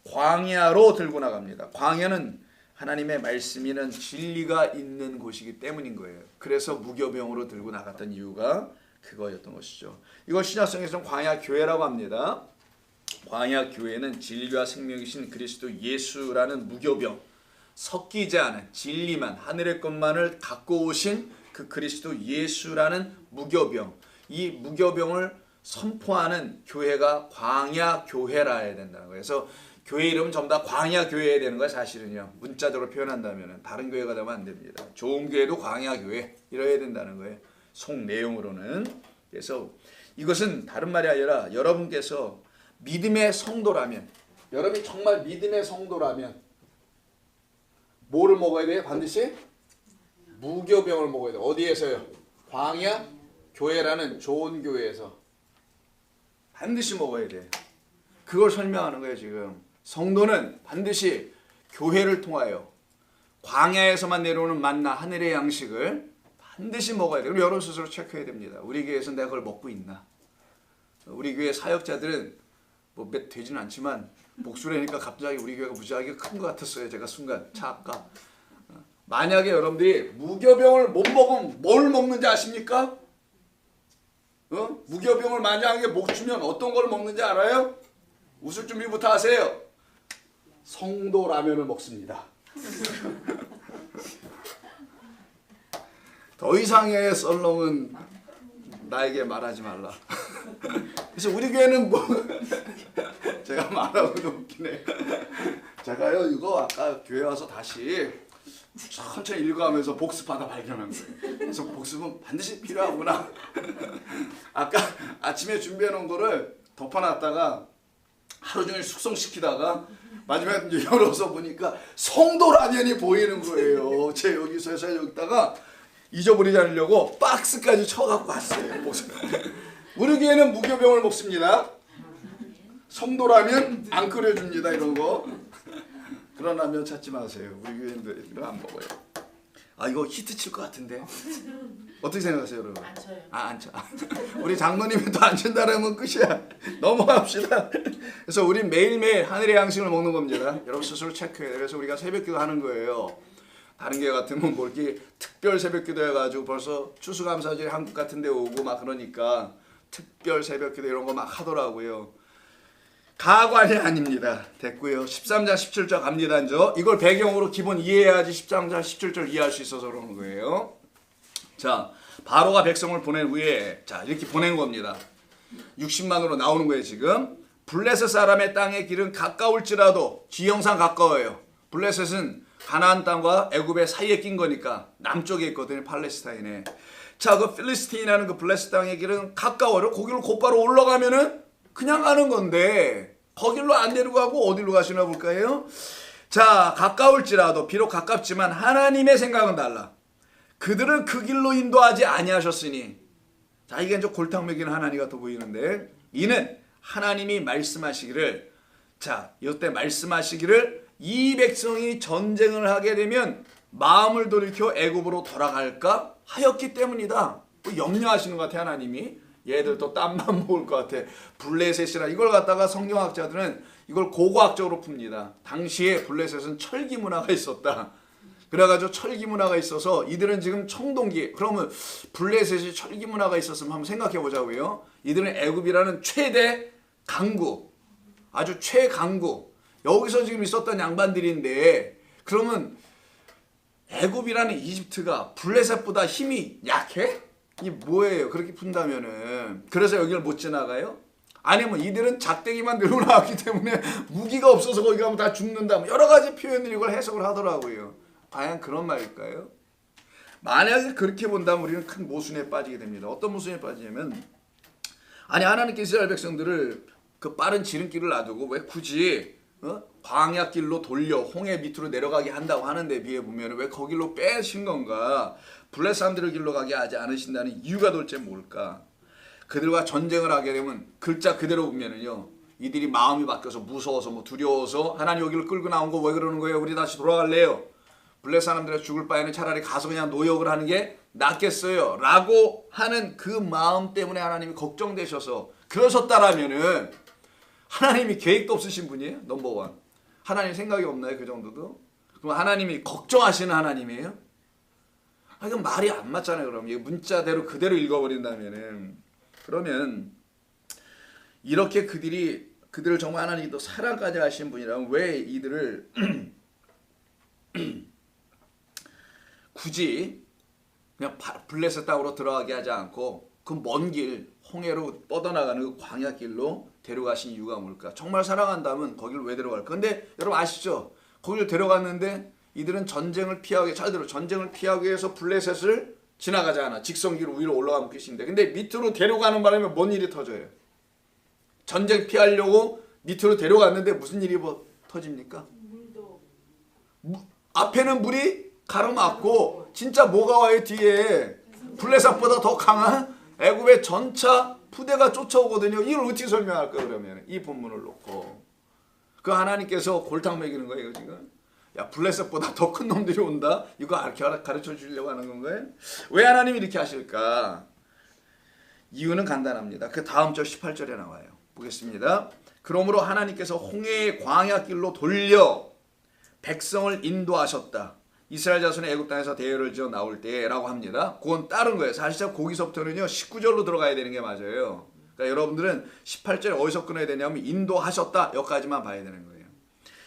A: 광야로 들고 나갑니다. 광야는 하나님의 말씀이 있는 진리가 있는 곳이기 때문인 거예요. 그래서 무교병으로 들고 나갔던 이유가 그거였던 것이죠. 이걸 신약성에서는 광야교회라고 합니다. 광야교회는 진리와 생명이신 그리스도 예수라는 무교병, 섞이지 않은 진리만 하늘의 것만을 갖고 오신 그 그리스도 예수라는 무교병, 이 무교병을 선포하는 교회가 광야교회라 해야 된다는 거예요. 그래서 교회 이름은 전부 다 광야교회여야 되는 거예요. 사실은요. 문자적으로 표현한다면 다른 교회가 되면 안 됩니다. 좋은 교회도 광야교회 이래야 된다는 거예요. 속 내용으로는. 그래서 이것은 다른 말이 아니라 여러분께서 믿음의 성도라면, 여러분이 정말 믿음의 성도라면 뭐를 먹어야 돼요? 반드시 무교병을 먹어야 돼요. 어디에서요? 광야교회라는 좋은 교회에서 반드시 먹어야 돼요. 그걸 설명하는 거예요. 지금 성도는 반드시 교회를 통하여 광야에서만 내려오는 만나 하늘의 양식을 반드시 먹어야 돼요. 그럼 여러분 스스로 체크해야 됩니다. 우리 교회에서 내가 그걸 먹고 있나? 우리 교회 사역자들은 뭐 몇 되지는 않지만 목소리니까 갑자기 우리 교회가 무지하게 큰 것 같았어요. 제가 순간 착각. 만약에 여러분들이 무교병을 못 먹으면 뭘 먹는지 아십니까? 무교병을 만약에 못 주면 어떤 걸 먹는지 알아요? 웃을 준비부터 하세요. 성도 라면을 먹습니다. 더 이상의 썰렁은 나에게 말하지 말라. 그래서 우리 교회는 뭐 제가 말하고도 웃기네. 제가요 이거 아까 교회 와서 다시 천천히 읽어가면서 복습하다 발견한 거예요. 그래서 복습은 반드시 필요하구나. 아까 아침에 준비해 놓은 거를 덮어놨다가 하루 종일 숙성시키다가 마지막에 이제 열어서 보니까 성도 라면이 보이는 거예요. 제 여기서 해서 여기다가 잊어버리지 않으려고 박스까지 쳐갖고 왔어요. 우리 교회는 무교병을 먹습니다. 성도 라면 안 끓여줍니다. 이런 거. 그런 라면 찾지 마세요. 우리 교회는 이거 안 먹어요. 아 이거 히트 칠 것 같은데. 어떻게 생각하세요, 여러분?
B: 안 쳐요.
A: 안 쳐. 우리 장로님이 또 안 친다라면 끝이야. 넘어갑시다. 그래서 우리 매일매일 하늘의 양식을 먹는 겁니다. 여러분 스스로 체크해요. 그래서 우리가 새벽기도 하는 거예요. 다른 교회 같으면 뭐 이렇게 특별 새벽기도 해가지고 벌써 추수감사절에 한국 같은 데 오고 막 그러니까 특별 새벽기도 이런 거 막 하더라고요. 가관이 아닙니다. 됐고요. 13장 17절 갑니다. 이제 이걸 배경으로 기본 이해해야지 13장 17절 이해할 수 있어서 그러는 거예요. 자, 바로가 백성을 보낸 후에 자 이렇게 보낸 겁니다. 60만으로 나오는 거예요. 지금 블레셋 사람의 땅의 길은 가까울지라도 지형상 가까워요. 블레셋은 가나안 땅과 애굽의 사이에 낀 거니까 남쪽에 있거든요. 팔레스타인에. 자, 그 필리스틴이라는 그 블레셋 땅의 길은 가까워요. 거기로 곧바로 올라가면은 그냥 가는 건데 거길로 안 데리고 가고 어디로 가시나 볼까요? 자, 가까울지라도 비록 가깝지만 하나님의 생각은 달라. 그들을 그 길로 인도하지 아니하셨으니. 자, 이게 이제 골탕 먹이는 하나님 같아 보이는데 이는 하나님이 말씀하시기를 자, 이때 말씀하시기를 이 백성이 전쟁을 하게 되면 마음을 돌이켜 애굽으로 돌아갈까 하였기 때문이다. 뭐 염려하시는 것 같아 하나님이. 얘들 또 땀만 먹을 것 같아. 블레셋이라 이걸 갖다가 성경학자들은 이걸 고고학적으로 풉니다. 당시에 블레셋은 철기 문화가 있었다. 그래가지고 철기 문화가 있어서 이들은 지금 청동기. 그러면 블레셋이 철기 문화가 있었으면 한번 생각해 보자고요. 이들은 애굽이라는 최대 강국, 아주 최강국. 여기서 지금 있었던 양반들인데 그러면 애굽이라는 이집트가 블레셋보다 힘이 약해? 이게 뭐예요? 그렇게 푼다면은. 그래서 여기를 못 지나가요? 아니면 이들은 작대기만 들고 나왔기 때문에 무기가 없어서 거기 가면 다 죽는다. 여러 가지 표현들이 이걸 해석을 하더라고요. 과연 그런 말일까요? 만약에 그렇게 본다면 우리는 큰 모순에 빠지게 됩니다. 어떤 모순에 빠지냐면 아니 하나님께서 이스라엘 백성들을 그 빠른 지름길을 놔두고 왜 굳이 광야길로 돌려 홍해 밑으로 내려가게 한다고 하는데 비해 보면 왜 거길로 빼신 건가? 블레셋 사람들을 길로 가게 하지 않으신다는 이유가 도대체 뭘까? 그들과 전쟁을 하게 되면 글자 그대로 보면은요 이들이 마음이 바뀌어서 무서워서 뭐 두려워서 하나님 여기를 끌고 나온 거 왜 그러는 거예요? 우리 다시 돌아갈래요. 블레 사람들이 죽을 바에는 차라리 가서 그냥 노역을 하는 게 낫겠어요. 라고 하는 그 마음 때문에 하나님이 걱정되셔서 그러셨다라면은 하나님이 계획도 없으신 분이에요? 넘버원. 하나님 생각이 없나요? 그 정도도? 그럼 하나님이 걱정하시는 하나님이에요? 이건 말이 안 맞잖아요. 그럼 이 문자대로 그대로 읽어버린다면은 그러면 이렇게 그들을 정말 하나님이 또 사랑까지 하신 분이라면 왜 이들을 굳이 그냥 블레셋 땅으로 들어가게 하지 않고 그 먼 길 홍해로 뻗어나가는 그 광야길로 데려가신 이유가 뭘까? 정말 사랑한다면 거기를 왜 데려갈까? 근데 여러분 아시죠? 거기를 데려갔는데 이들은 전쟁을 피하기 전쟁을 피하기 위해서 블레셋을 지나가지 않아. 직선기로 위로 올라가면 끝인데 근데 밑으로 데려가는 바람에 뭔 일이 터져요? 전쟁 피하려고 밑으로 데려갔는데 무슨 일이 터집니까? 앞에는 물이 가로막고 진짜 뭐가 와요 뒤에 블레셋보다 더 강한 애굽의 전차 부대가 쫓아오거든요. 이걸 어떻게 설명할까 그러면 이 본문을 놓고 그 하나님께서 골탕 먹이는 거예요 지금. 야 블레셋보다 더 큰 놈들이 온다. 이거 가르쳐 주려고 하는 건가요? 왜 하나님이 이렇게 하실까? 이유는 간단합니다. 그 다음 절 18절에 나와요. 보겠습니다. 그러므로 하나님께서 홍해의 광야길로 돌려 백성을 인도하셨다. 이스라엘 자손이 애굽 땅에서 대열을 지어 나올 때라고 합니다. 그건 다른 거예요. 사실 거기서부터는요 19절로 들어가야 되는 게 맞아요. 그러니까 여러분들은 18절에 어디서 끊어야 되냐면 인도하셨다 여기까지만 봐야 되는 거예요.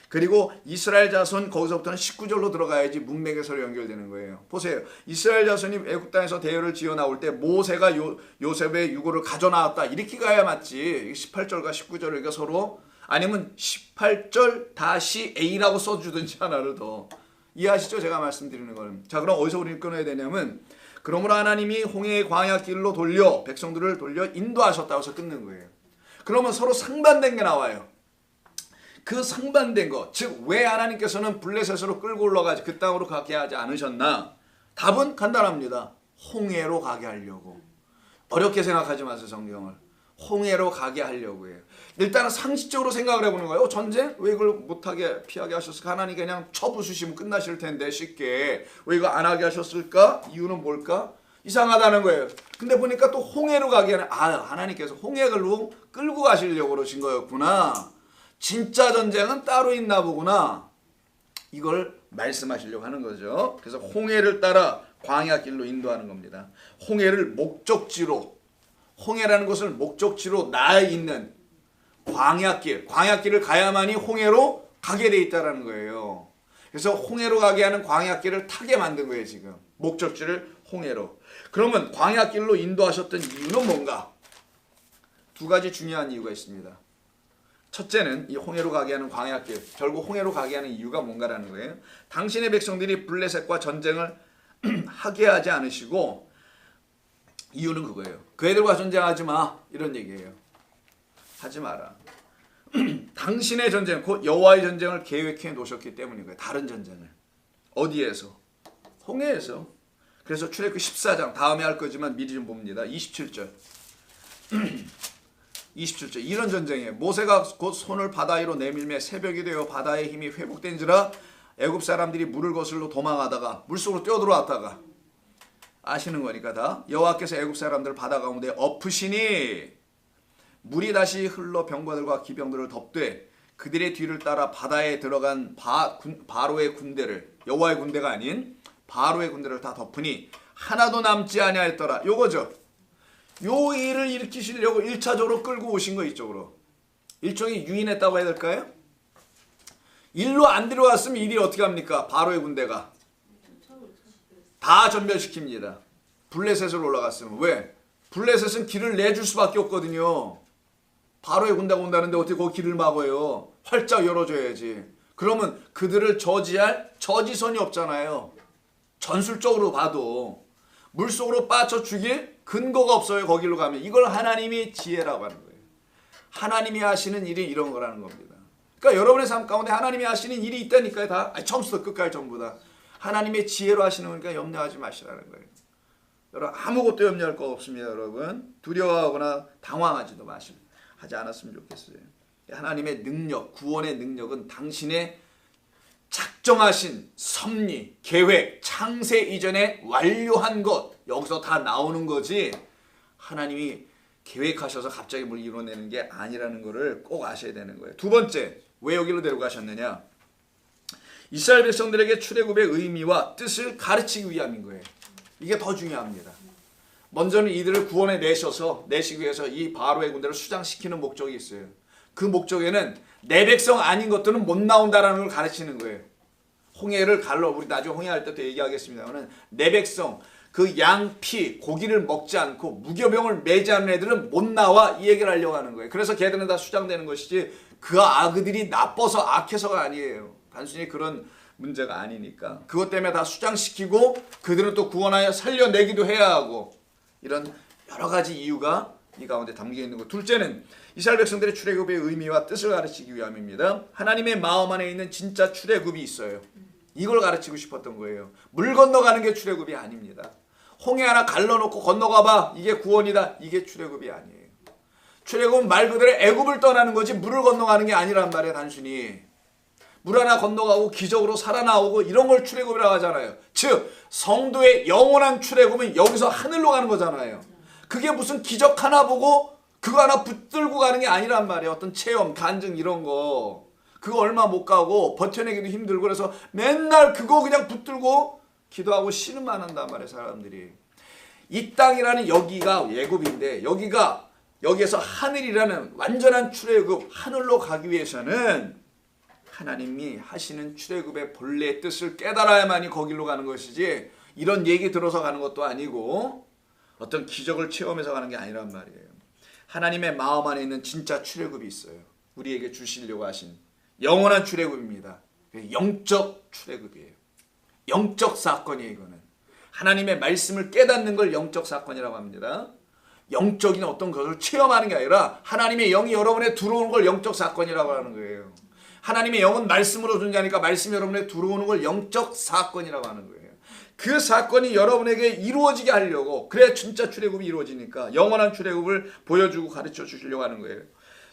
A: 그리고 이스라엘 자손 거기서부터는 19절로 들어가야지 문맥에서 연결되는 거예요. 보세요. 이스라엘 자손이 애굽 땅에서 대열을 지어 나올 때 모세가 요셉의 유고를 가져 나왔다. 이렇게 가야 맞지. 18절과 19절을 그러니까 서로 아니면 18절 다시 A라고 써주든지 하나를 더. 이해하시죠? 제가 말씀드리는 거는. 자, 그럼 어디서 우리는 끊어야 되냐면 그러므로 하나님이 홍해의 광야길로 돌려 백성들을 돌려 인도하셨다고 해서 끊는 거예요. 그러면 서로 상반된 게 나와요. 그 상반된 거, 즉 왜 하나님께서는 블레셋으로 끌고 올라가지 그 땅으로 가게 하지 않으셨나? 답은 간단합니다. 홍해로 가게 하려고. 어렵게 생각하지 마세요. 성경을. 홍해로 가게 하려고 해요. 일단은 상식적으로 생각을 해보는 거예요. 전쟁? 왜 이걸 못하게 피하게 하셨을까? 하나님 그냥 쳐부수시면 끝나실 텐데 쉽게. 왜 이거 안 하게 하셨을까? 이유는 뭘까? 이상하다는 거예요. 근데 보니까 또 홍해로 가게 하는 하나님께서 홍해로 끌고 가시려고 그러신 거였구나. 진짜 전쟁은 따로 있나 보구나. 이걸 말씀하시려고 하는 거죠. 그래서 홍해를 따라 광야길로 인도하는 겁니다. 홍해를 목적지로, 홍해라는 것을 목적지로 나아 있는 광야길을 가야만이 홍해로 가게 돼 있다는 거예요. 그래서 홍해로 가게 하는 광야길을 타게 만든 거예요. 지금 목적지를 홍해로. 그러면 광야길로 인도하셨던 이유는 뭔가? 두 가지 중요한 이유가 있습니다. 첫째는 이 홍해로 가게 하는 광야길, 결국 홍해로 가게 하는 이유가 뭔가라는 거예요. 당신의 백성들이 블레셋과 전쟁을 하게 하지 않으시고 이유는 그거예요. 그 애들과 전쟁하지 마 이런 얘기예요. 하지 마라. 당신의 전쟁, 곧 여호와의 전쟁을 계획해 놓으셨기 때문인 거예요. 다른 전쟁을. 어디에서? 홍해에서. 그래서 출애굽기 14장 다음에 할 거지만 미리 좀 봅니다. 27절. 27절 이런 전쟁이에요. 모세가 곧 손을 바다 위로 내밀매 새벽이 되어 바다의 힘이 회복된지라 애굽 사람들이 물을 거슬러 도망하다가 물속으로 뛰어들어왔다가 아시는 거니까 다 여호와께서 애굽 사람들을 바다 가운데 엎으시니 물이 다시 흘러 병거들과 기병들을 덮되 그들의 뒤를 따라 바다에 들어간 바로의 군대를 여호와의 군대가 아닌 바로의 군대를 다 덮으니 하나도 남지 아니하였더라. 요거죠. 요 일을 일으키시려고 1차적으로 끌고 오신 거 이쪽으로. 일종의 유인했다고 해야 될까요? 일로 안 들어왔으면 일이 어떻게 합니까? 바로의 군대가 다 전멸시킵니다. 블레셋으로 올라갔으면. 왜? 블레셋은 길을 내줄 수밖에 없거든요. 바로의 군대가 온다는데 어떻게 그 길을 막아요? 활짝 열어줘야지. 그러면 그들을 저지할 저지선이 없잖아요. 전술적으로 봐도 물속으로 빠져 죽일 근거가 없어요. 거기로 가면. 이걸 하나님이 지혜라고 하는 거예요. 하나님이 하시는 일이 이런 거라는 겁니다. 그러니까 여러분의 삶 가운데 하나님이 하시는 일이 있다니까요. 다 처음부터 끝까지 전부 다. 하나님의 지혜로 하시는 거니까 염려하지 마시라는 거예요. 여러분 아무것도 염려할 거 없습니다. 여러분 두려워하거나 당황하지도 마시고 하지 않았으면 좋겠어요. 하나님의 능력, 구원의 능력은 당신의 작정하신 섭리, 계획, 창세 이전에 완료한 것, 여기서 다 나오는 거지 하나님이 계획하셔서 갑자기 뭘 이뤄내는 게 아니라는 것을 꼭 아셔야 되는 거예요. 두 번째, 왜 여기로 데려가셨느냐? 이스라엘 백성들에게 출애굽의 의미와 뜻을 가르치기 위함인 거예요. 이게 더 중요합니다. 먼저는 이들을 구원해 내시기 위해서 이 바로의 군대를 수장시키는 목적이 있어요. 그 목적에는 내 백성 아닌 것들은 못 나온다라는 걸 가르치는 거예요. 홍해를 갈라, 우리 나중에 홍해할 때도 얘기하겠습니다만, 내 백성, 그 양 피, 고기를 먹지 않고 무교병을 매지 않는 애들은 못 나와, 이 얘기를 하려고 하는 거예요. 그래서 걔들은 다 수장되는 것이지 그 아그들이 나빠서 악해서가 아니에요. 단순히 그런 문제가 아니니까. 그것 때문에 다 수장시키고 그들은 또 구원하여 살려내기도 해야 하고, 이런 여러 가지 이유가 이 가운데 담겨 있는 것. 둘째는 이스라엘 백성들의 출애굽의 의미와 뜻을 가르치기 위함입니다. 하나님의 마음 안에 있는 진짜 출애굽이 있어요. 이걸 가르치고 싶었던 거예요. 물 건너가는 게 출애굽이 아닙니다. 홍해 하나 갈라놓고 건너가봐, 이게 구원이다, 이게 출애굽이 아니에요. 출애굽은 말 그대로 애굽을 떠나는 거지 물을 건너가는 게 아니란 말이에요. 단순히 물 하나 건너가고 기적으로 살아나오고 이런 걸 출애굽이라고 하잖아요. 즉 성도의 영원한 출애굽은 여기서 하늘로 가는 거잖아요. 그게 무슨 기적 하나 보고 그거 하나 붙들고 가는 게 아니란 말이에요. 어떤 체험, 간증 이런 거 그거 얼마 못 가고 버텨내기도 힘들고, 그래서 맨날 그거 그냥 붙들고 기도하고 신음만 한단 말이에요. 사람들이. 이 땅이라는 여기가 예굽인데, 여기에서 하늘이라는 완전한 출애굽, 하늘로 가기 위해서는 하나님이 하시는 출애굽의 본래의 뜻을 깨달아야만이 거기로 가는 것이지, 이런 얘기 들어서 가는 것도 아니고 어떤 기적을 체험해서 가는 게 아니란 말이에요. 하나님의 마음 안에 있는 진짜 출애굽이 있어요. 우리에게 주시려고 하신 영원한 출애굽입니다. 영적 출애굽이에요. 영적 사건이에요. 이거는 하나님의 말씀을 깨닫는 걸 영적 사건이라고 합니다. 영적인 어떤 것을 체험하는 게 아니라 하나님의 영이 여러분에 들어오는 걸 영적 사건이라고 하는 거예요. 하나님의 영은 말씀으로 존재하니까 말씀이 여러분에 들어오는 걸 영적 사건이라고 하는 거예요. 그 사건이 여러분에게 이루어지게 하려고, 그래야 진짜 출애굽이 이루어지니까 영원한 출애굽을 보여주고 가르쳐 주시려고 하는 거예요.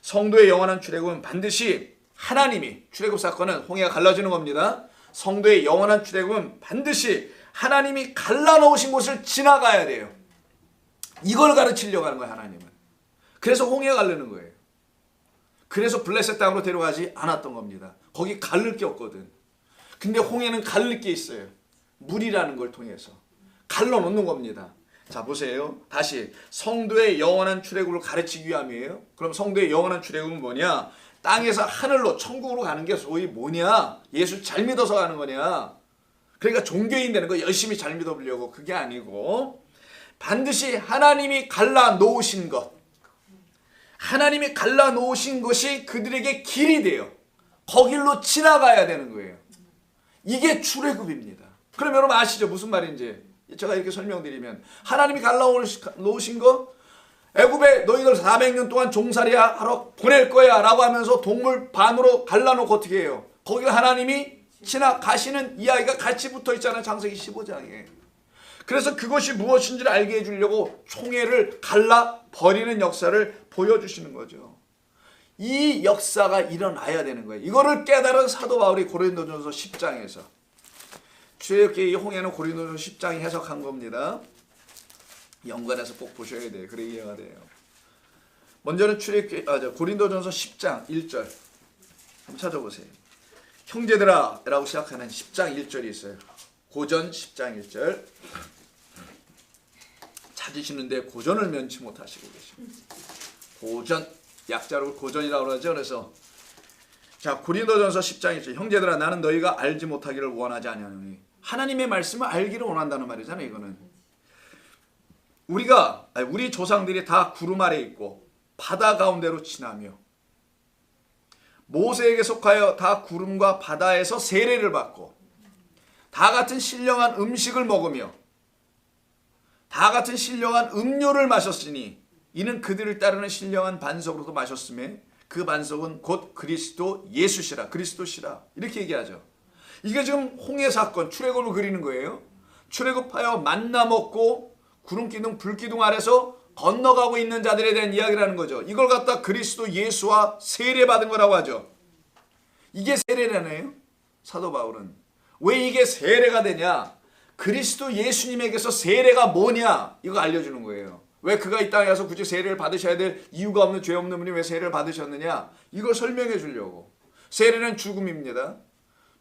A: 성도의 영원한 출애굽은 반드시 하나님이, 출애굽 사건은 홍해가 갈라지는 겁니다. 성도의 영원한 출애굽은 반드시 하나님이 갈라놓으신 곳을 지나가야 돼요. 이걸 가르치려고 하는 거예요. 하나님은. 그래서 홍해가 갈르는 거예요. 그래서 블레셋 땅으로 데려가지 않았던 겁니다. 거기 갈를 게 없거든. 근데 홍해는 갈를 게 있어요. 물이라는 걸 통해서 갈라놓는 겁니다. 자 보세요. 다시 성도의 영원한 출애굽을 가르치기 위함이에요. 그럼 성도의 영원한 출애굽은 뭐냐? 땅에서 하늘로 천국으로 가는 게 소위 뭐냐? 예수 잘 믿어서 가는 거냐? 그러니까 종교인 되는 거 열심히 잘 믿어보려고, 그게 아니고 반드시 하나님이 갈라놓으신 것, 하나님이 갈라놓으신 것이 그들에게 길이 돼요. 거길로 지나가야 되는 거예요. 이게 출애굽입니다. 그럼 여러분 아시죠? 무슨 말인지 제가 이렇게 설명드리면, 하나님이 갈라놓으신 거, 애굽에 너희들 400년 동안 종살이 하러 보낼 거야 라고 하면서 동물 반으로 갈라놓고 어떻게 해요? 거기를 하나님이 지나가시는 이야기가 같이 붙어 있잖아요. 창세기 15장에. 그래서 그것이 무엇인지를 알게 해주려고 총회를 갈라버리는 역사를 보여주시는 거죠. 이 역사가 일어나야 되는 거예요. 이거를 깨달은 사도 바울이 고린도전서 10장에서, 출애굽기의 이 홍해는 고린도전서 10장이 해석한 겁니다. 연관해서 꼭 보셔야 돼요. 그래 이해가 돼요. 먼저는 고린도전서 10장 1절 한번 찾아보세요. 형제들아 라고 시작하는 10장 1절이 있어요. 고전 10장 1절 찾으시는데 고전을 면치 못하시고 계십니다. 고전, 약자로 고전이라고 그러죠. 그래서 자, 고린도전서 10장 1절, 형제들아 나는 너희가 알지 못하기를 원하지 아니하노니, 하나님의 말씀을 알기를 원한다는 말이잖아요. 이거는 우리 조상들이 다 구름 아래 있고 바다 가운데로 지나며 모세에게 속하여 다 구름과 바다에서 세례를 받고 다 같은 신령한 음식을 먹으며 다 같은 신령한 음료를 마셨으니 이는 그들을 따르는 신령한 반석으로도 마셨음에 그 반석은 곧 그리스도 예수시라, 그리스도시라, 이렇게 얘기하죠. 이게 지금 홍해 사건, 출애굽을 그리는 거예요. 출애굽하여 만나 먹고 구름기둥 불기둥 아래서 건너가고 있는 자들에 대한 이야기라는 거죠. 이걸 갖다 그리스도 예수와 세례받은 거라고 하죠. 이게 세례라네요. 사도 바울은. 왜 이게 세례가 되냐? 그리스도 예수님에게서 세례가 뭐냐? 이거 알려주는 거예요. 왜 그가 이 땅에 와서 굳이 세례를 받으셔야 될 이유가 없는 죄 없는 분이 왜 세례를 받으셨느냐? 이걸 설명해 주려고. 세례는 죽음입니다.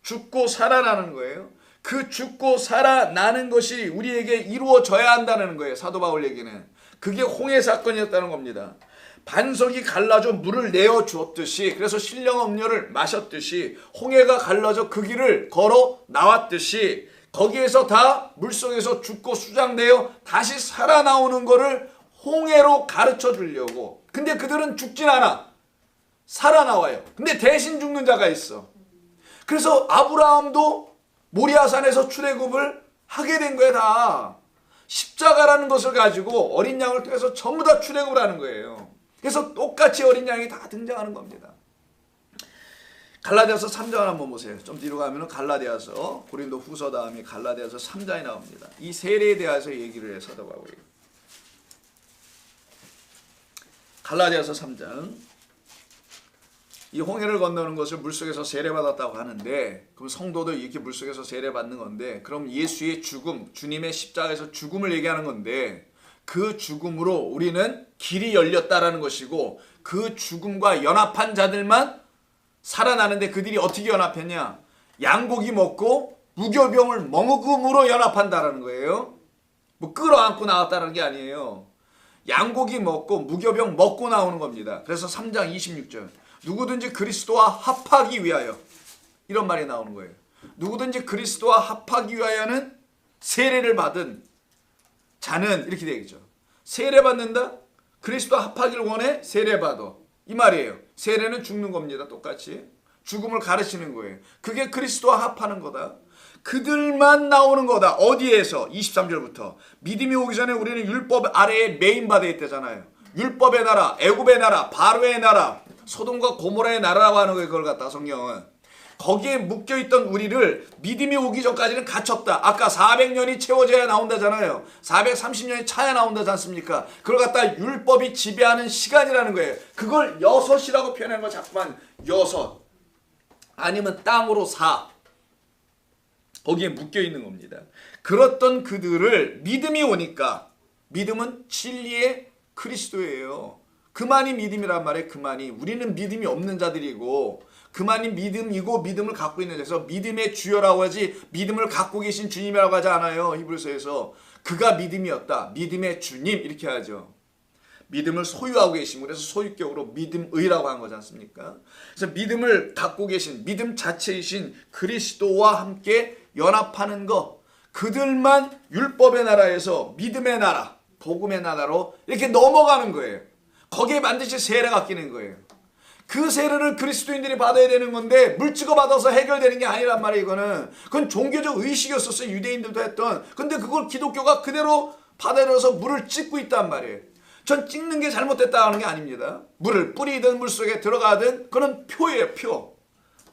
A: 죽고 살아나는 거예요. 그 죽고 살아나는 것이 우리에게 이루어져야 한다는 거예요. 사도 바울 얘기는. 그게 홍해 사건이었다는 겁니다. 반석이 갈라져 물을 내어 주었듯이, 그래서 신령 음료를 마셨듯이 홍해가 갈라져 그 길을 걸어 나왔듯이 거기에서 다 물속에서 죽고 수장되어 다시 살아나오는 거를 홍해로 가르쳐 주려고. 근데 그들은 죽진 않아. 살아나와요. 근데 대신 죽는 자가 있어. 그래서 아브라함도 모리아산에서 출애굽을 하게 된 거예요. 다 십자가라는 것을 가지고 어린 양을 통해서 전부 다 출애굽을 하는 거예요. 그래서 똑같이 어린 양이 다 등장하는 겁니다. 갈라디아서 3장 한번 보세요. 좀 뒤로 가면 갈라디아서, 고린도 후서 다음에 갈라디아서 3장이 나옵니다. 이 세례에 대해서 얘기를 해서 하고 있어요. 갈라디아서 3장. 이 홍해를 건너는 것을 물속에서 세례받았다고 하는데, 그럼 성도도 이렇게 물속에서 세례받는 건데, 그럼 예수의 죽음, 주님의 십자가에서 죽음을 얘기하는 건데, 그 죽음으로 우리는 길이 열렸다라는 것이고, 그 죽음과 연합한 자들만 살아나는데, 그들이 어떻게 연합했냐? 양고기 먹고 무교병을 먹음으로 연합한다라는 거예요. 뭐 끌어안고 나왔다는 게 아니에요. 양고기 먹고 무교병 먹고 나오는 겁니다. 그래서 3장 26절. 누구든지 그리스도와 합하기 위하여, 이런 말이 나오는 거예요. 누구든지 그리스도와 합하기 위하여는 세례를 받은 자는, 이렇게 되겠죠. 세례받는다? 그리스도와 합하기를 원해? 세례받아. 이 말이에요. 세례는 죽는 겁니다. 똑같이. 죽음을 가르치는 거예요. 그게 그리스도와 합하는 거다. 그들만 나오는 거다. 어디에서? 23절부터. 믿음이 오기 전에 우리는 율법 아래에 매인받아 있대잖아요. 율법의 나라, 애굽의 나라, 바로의 나라, 소돔과 고모라의 나라라고 하는 거예요. 그걸 갖다가 성경은. 거기에 묶여있던 우리를 믿음이 오기 전까지는 갇혔다. 아까 400년이 채워져야 나온다잖아요. 430년이 차야 나온다지 않습니까? 그걸 갖다 율법이 지배하는 시간이라는 거예요. 그걸 여섯이라고 표현하는 거 자꾸만 여섯. 아니면 땅으로 사. 거기에 묶여있는 겁니다. 그렇던 그들을 믿음이 오니까, 믿음은 진리의 그리스도예요. 그만이 믿음이란 말이에요. 그만이. 우리는 믿음이 없는 자들이고, 그만이 믿음이고 믿음을 갖고 있는 자에서 믿음의 주여라고 하지, 믿음을 갖고 계신 주님이라고 하지 않아요. 히브리서에서. 그가 믿음이었다. 믿음의 주님, 이렇게 하죠. 믿음을 소유하고 계신, 그래서 소유격으로 믿음의라고 한 거지 않습니까? 그래서 믿음을 갖고 계신, 믿음 자체이신 그리스도와 함께 연합하는 것, 그들만 율법의 나라에서 믿음의 나라, 복음의 나라로 이렇게 넘어가는 거예요. 거기에 반드시 세례가 끼는 거예요. 그 세례를 그리스도인들이 받아야 되는 건데, 물찍어 받아서 해결되는 게 아니란 말이에요. 이거는. 그건 종교적 의식이었었어요. 유대인들도 했던. 근데 그걸 기독교가 그대로 받아들여서 물을 찍고 있단 말이에요. 전 찍는 게 잘못됐다 하는 게 아닙니다. 물을 뿌리든 물속에 들어가든 그건 표예요. 표.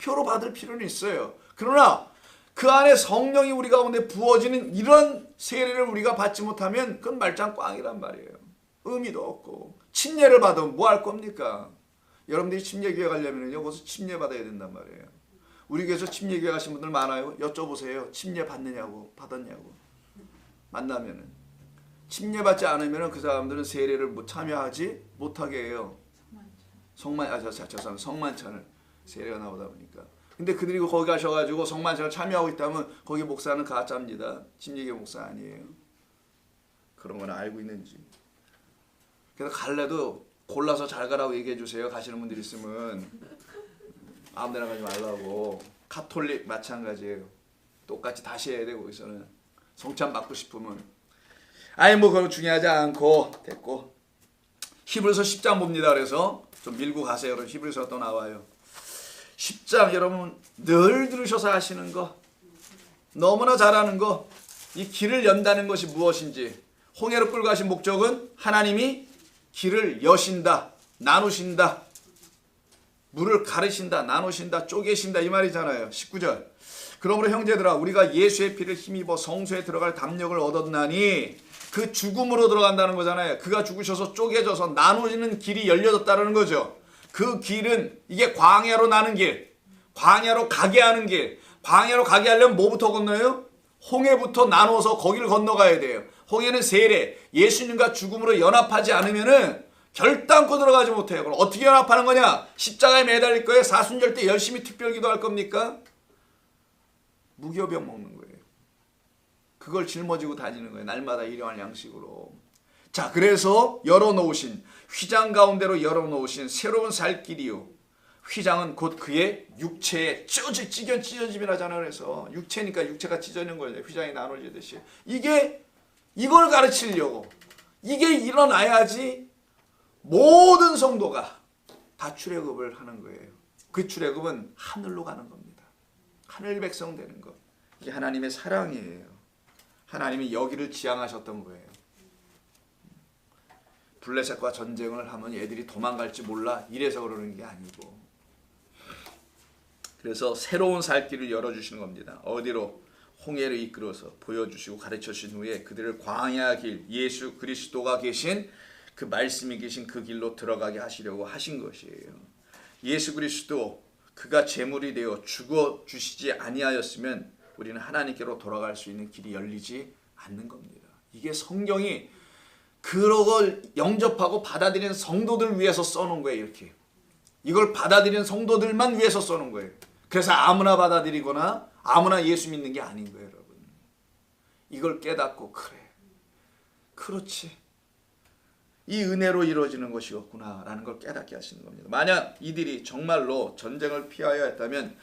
A: 표로 받을 필요는 있어요. 그러나 그 안에 성령이 우리 가운데 부어지는 이런 세례를 우리가 받지 못하면 그건 말짱꽝이란 말이에요. 의미도 없고. 침례를 받으면 뭐 할 겁니까? 여러분들이 침례교회 가려면요, 거기서 침례 받아야 된단 말이에요. 우리 교회에서 침례교회 가신 분들 많아요. 여쭤보세요. 침례 받느냐고, 받았냐고. 만나면은. 침례 받지 않으면 그 사람들은 세례를 참여하지 못하게 해요. 성만찬을 세례가 나오다 보니까. 근데 그들이 거기 가셔가지고 성만찬을 참여하고 있다면 거기 목사는 가짜입니다. 침례교회 목사 아니에요. 그런 건 알고 있는지. 그래서 갈래도 골라서 잘 가라고 얘기해 주세요. 가시는 분들 있으면. 아무데나 가지 말라고. 카톨릭 마찬가지예요. 똑같이 다시 해야 되고, 거기서는. 성찬 받고 싶으면. 아니 뭐 그거 중요하지 않고 됐고. 히브리서 10장 봅니다. 그래서 좀 밀고 가세요. 여러분 히브리서 또 나와요. 10장 여러분 늘 들으셔서 하시는 거, 너무나 잘하는 거, 이 길을 연다는 것이 무엇인지. 홍해를 끌고 가신 목적은 하나님이 길을 여신다, 나누신다, 물을 가르신다, 나누신다, 쪼개신다, 이 말이잖아요. 19절. 그러므로 형제들아, 우리가 예수의 피를 힘입어 성소에 들어갈 담력을 얻었나니 그 죽음으로 들어간다는 거잖아요. 그가 죽으셔서 쪼개져서 나눠지는 길이 열려졌다는 거죠. 그 길은 이게 광야로 나는 길, 광야로 가게 하는 길. 광야로 가게 하려면 뭐부터 건너요? 홍해부터 나눠서 거기를 건너가야 돼요. 홍해는 세례, 예수님과 죽음으로 연합하지 않으면은 결단코 들어가지 못해요. 그럼 어떻게 연합하는 거냐? 십자가에 매달릴 거예요? 사순절 때 열심히 특별기도 할 겁니까? 무교병 먹는 거예요. 그걸 짊어지고 다니는 거예요. 날마다 일용할 양식으로. 자, 그래서 열어놓으신, 휘장 가운데로 열어놓으신 새로운 살 길이요. 휘장은 곧 그의 육체에 찢어짐이라잖아요. 그래서 육체니까 육체가 찢어지는 거죠. 휘장이 나눠지듯이. 이걸 가르치려고. 이게 일어나야지 모든 성도가 다 출애굽을 하는 거예요. 그 출애굽은 하늘로 가는 겁니다. 하늘 백성 되는 것. 이게 하나님의 사랑이에요. 하나님이 여기를 지향하셨던 거예요. 블레셋과 전쟁을 하면 얘들이 도망갈지 몰라 이래서 그러는 게 아니고, 그래서 새로운 살 길을 열어주시는 겁니다. 어디로? 홍해를 이끌어서 보여주시고 가르쳐주신 후에 그들을 광야 길, 예수 그리스도가 계신 그 말씀이 계신 그 길로 들어가게 하시려고 하신 것이에요. 예수 그리스도 그가 제물이 되어 죽어주시지 아니하였으면 우리는 하나님께로 돌아갈 수 있는 길이 열리지 않는 겁니다. 이게 성경이 그걸 영접하고 받아들이는 성도들 위해서 써놓은 거예요. 이렇게 이걸 받아들이는 성도들만 위해서 써놓은 거예요. 그래서 아무나 받아들이거나 아무나 예수 믿는 게 아닌 거예요. 여러분, 이걸 깨닫고 그래, 그렇지, 이 은혜로 이루어지는 것이었구나 라는 걸 깨닫게 하시는 겁니다. 만약 이들이 정말로 전쟁을 피하여 했다면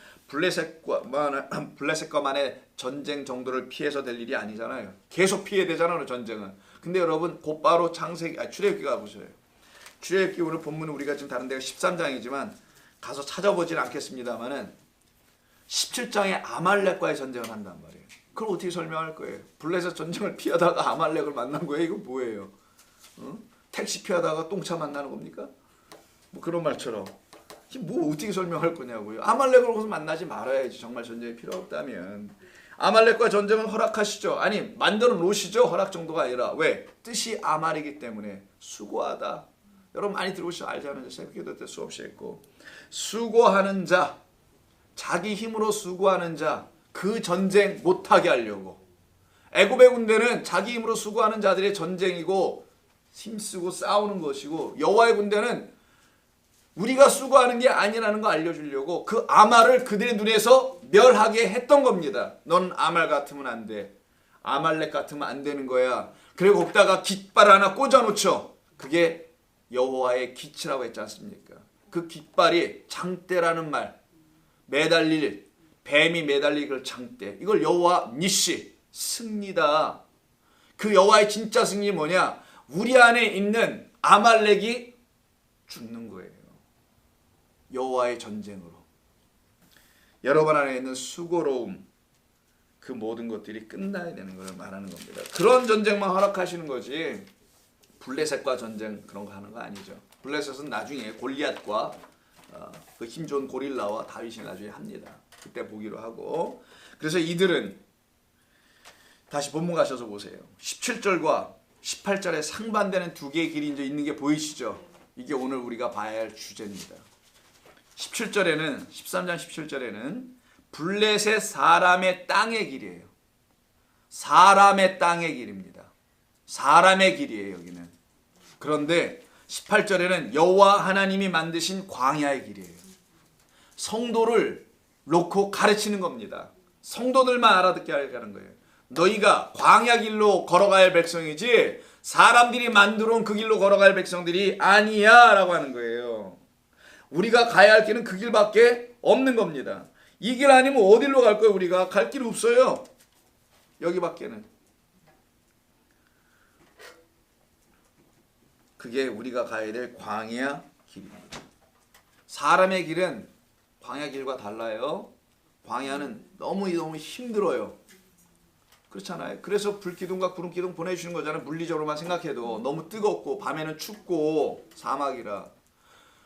A: 블레셋과만의 전쟁 정도를 피해서 될 일이 아니잖아요. 계속 피해야 되잖아요, 전쟁은. 근데 여러분 곧바로 출애굽기 가보세요. 출애굽기 오늘 본문은 우리가 지금 다른 데가 13장이지만 가서 찾아보진 않겠습니다만은 17장에 아말렉과의 전쟁을 한단 말이에요. 그걸 어떻게 설명할 거예요? 블레셋 전쟁을 피하다가 아말렉을 만난 거예요? 이거 뭐예요? 택시 피하다가 똥차 만나는 겁니까? 뭐 그런 말처럼. 뭐 어떻게 설명할 거냐고요. 아말렉을 거기서 만나지 말아야지. 정말 전쟁이 필요 없다면. 아말렉과 전쟁은 허락하시죠. 아니 만들어 놓으시죠. 허락 정도가 아니라. 왜? 뜻이 아말이기 때문에. 수고하다. 여러분 많이 들어보시죠. 알잖아요. 새벽기도 때 수없이 했고. 수고하는 자, 자기 힘으로 수고하는 자, 그 전쟁 못하게 하려고. 애굽의 군대는 자기 힘으로 수고하는 자들의 전쟁이고 힘쓰고 싸우는 것이고, 여호와의 군대는 우리가 수고하는 게 아니라는 거 알려주려고 그 아말을 그들의 눈에서 멸하게 했던 겁니다. 넌 아말 같으면 안 돼. 아말렉 같으면 안 되는 거야. 그리고 거기다가 깃발 하나 꽂아놓죠. 그게 여호와의 기치라고 했지 않습니까? 그 깃발이 장대라는 말, 매달릴, 뱀이 매달릴 그 장대, 이걸 여호와 니시, 승리다. 그 여호와의 진짜 승리 뭐냐? 우리 안에 있는 아말렉이 죽는 거예요. 여호와의 전쟁으로. 여러분 안에 있는 수고로움, 그 모든 것들이 끝나야 되는 걸 말하는 겁니다. 그런 전쟁만 허락하시는 거지 블레셋과 전쟁 그런 거 하는 거 아니죠. 블레셋은 나중에 골리앗과 그 힘 좋은 고릴라와 다윗이 나중에 합니다. 그때 보기로 하고. 그래서 이들은 다시 본문 가셔서 보세요. 17절과 18절에 상반되는 두 개의 길이 이제 있는 게 보이시죠? 이게 오늘 우리가 봐야 할 주제입니다. 17절에는 13장 17절에는 블레셋 사람의 땅의 길이에요. 사람의 땅의 길입니다. 사람의 길이에요, 여기는. 그런데 18절에는 여호와 하나님이 만드신 광야의 길이에요. 성도를 놓고 가르치는 겁니다. 성도들만 알아듣게 하려는 거예요. 너희가 광야 길로 걸어갈 백성이지 사람들이 만들어 온 그 길로 걸어갈 백성들이 아니야 라고 하는 거예요. 우리가 가야 할 길은 그 길밖에 없는 겁니다. 이 길 아니면 어디로 갈 거예요? 우리가 갈 길 없어요. 여기밖에는. 그게 우리가 가야 될 광야 길입니다. 사람의 길은 광야 길과 달라요. 광야는 너무 힘들어요. 그렇잖아요. 그래서 불기둥과 구름기둥 보내주시는 거잖아요. 물리적으로만 생각해도 너무 뜨겁고 밤에는 춥고 사막이라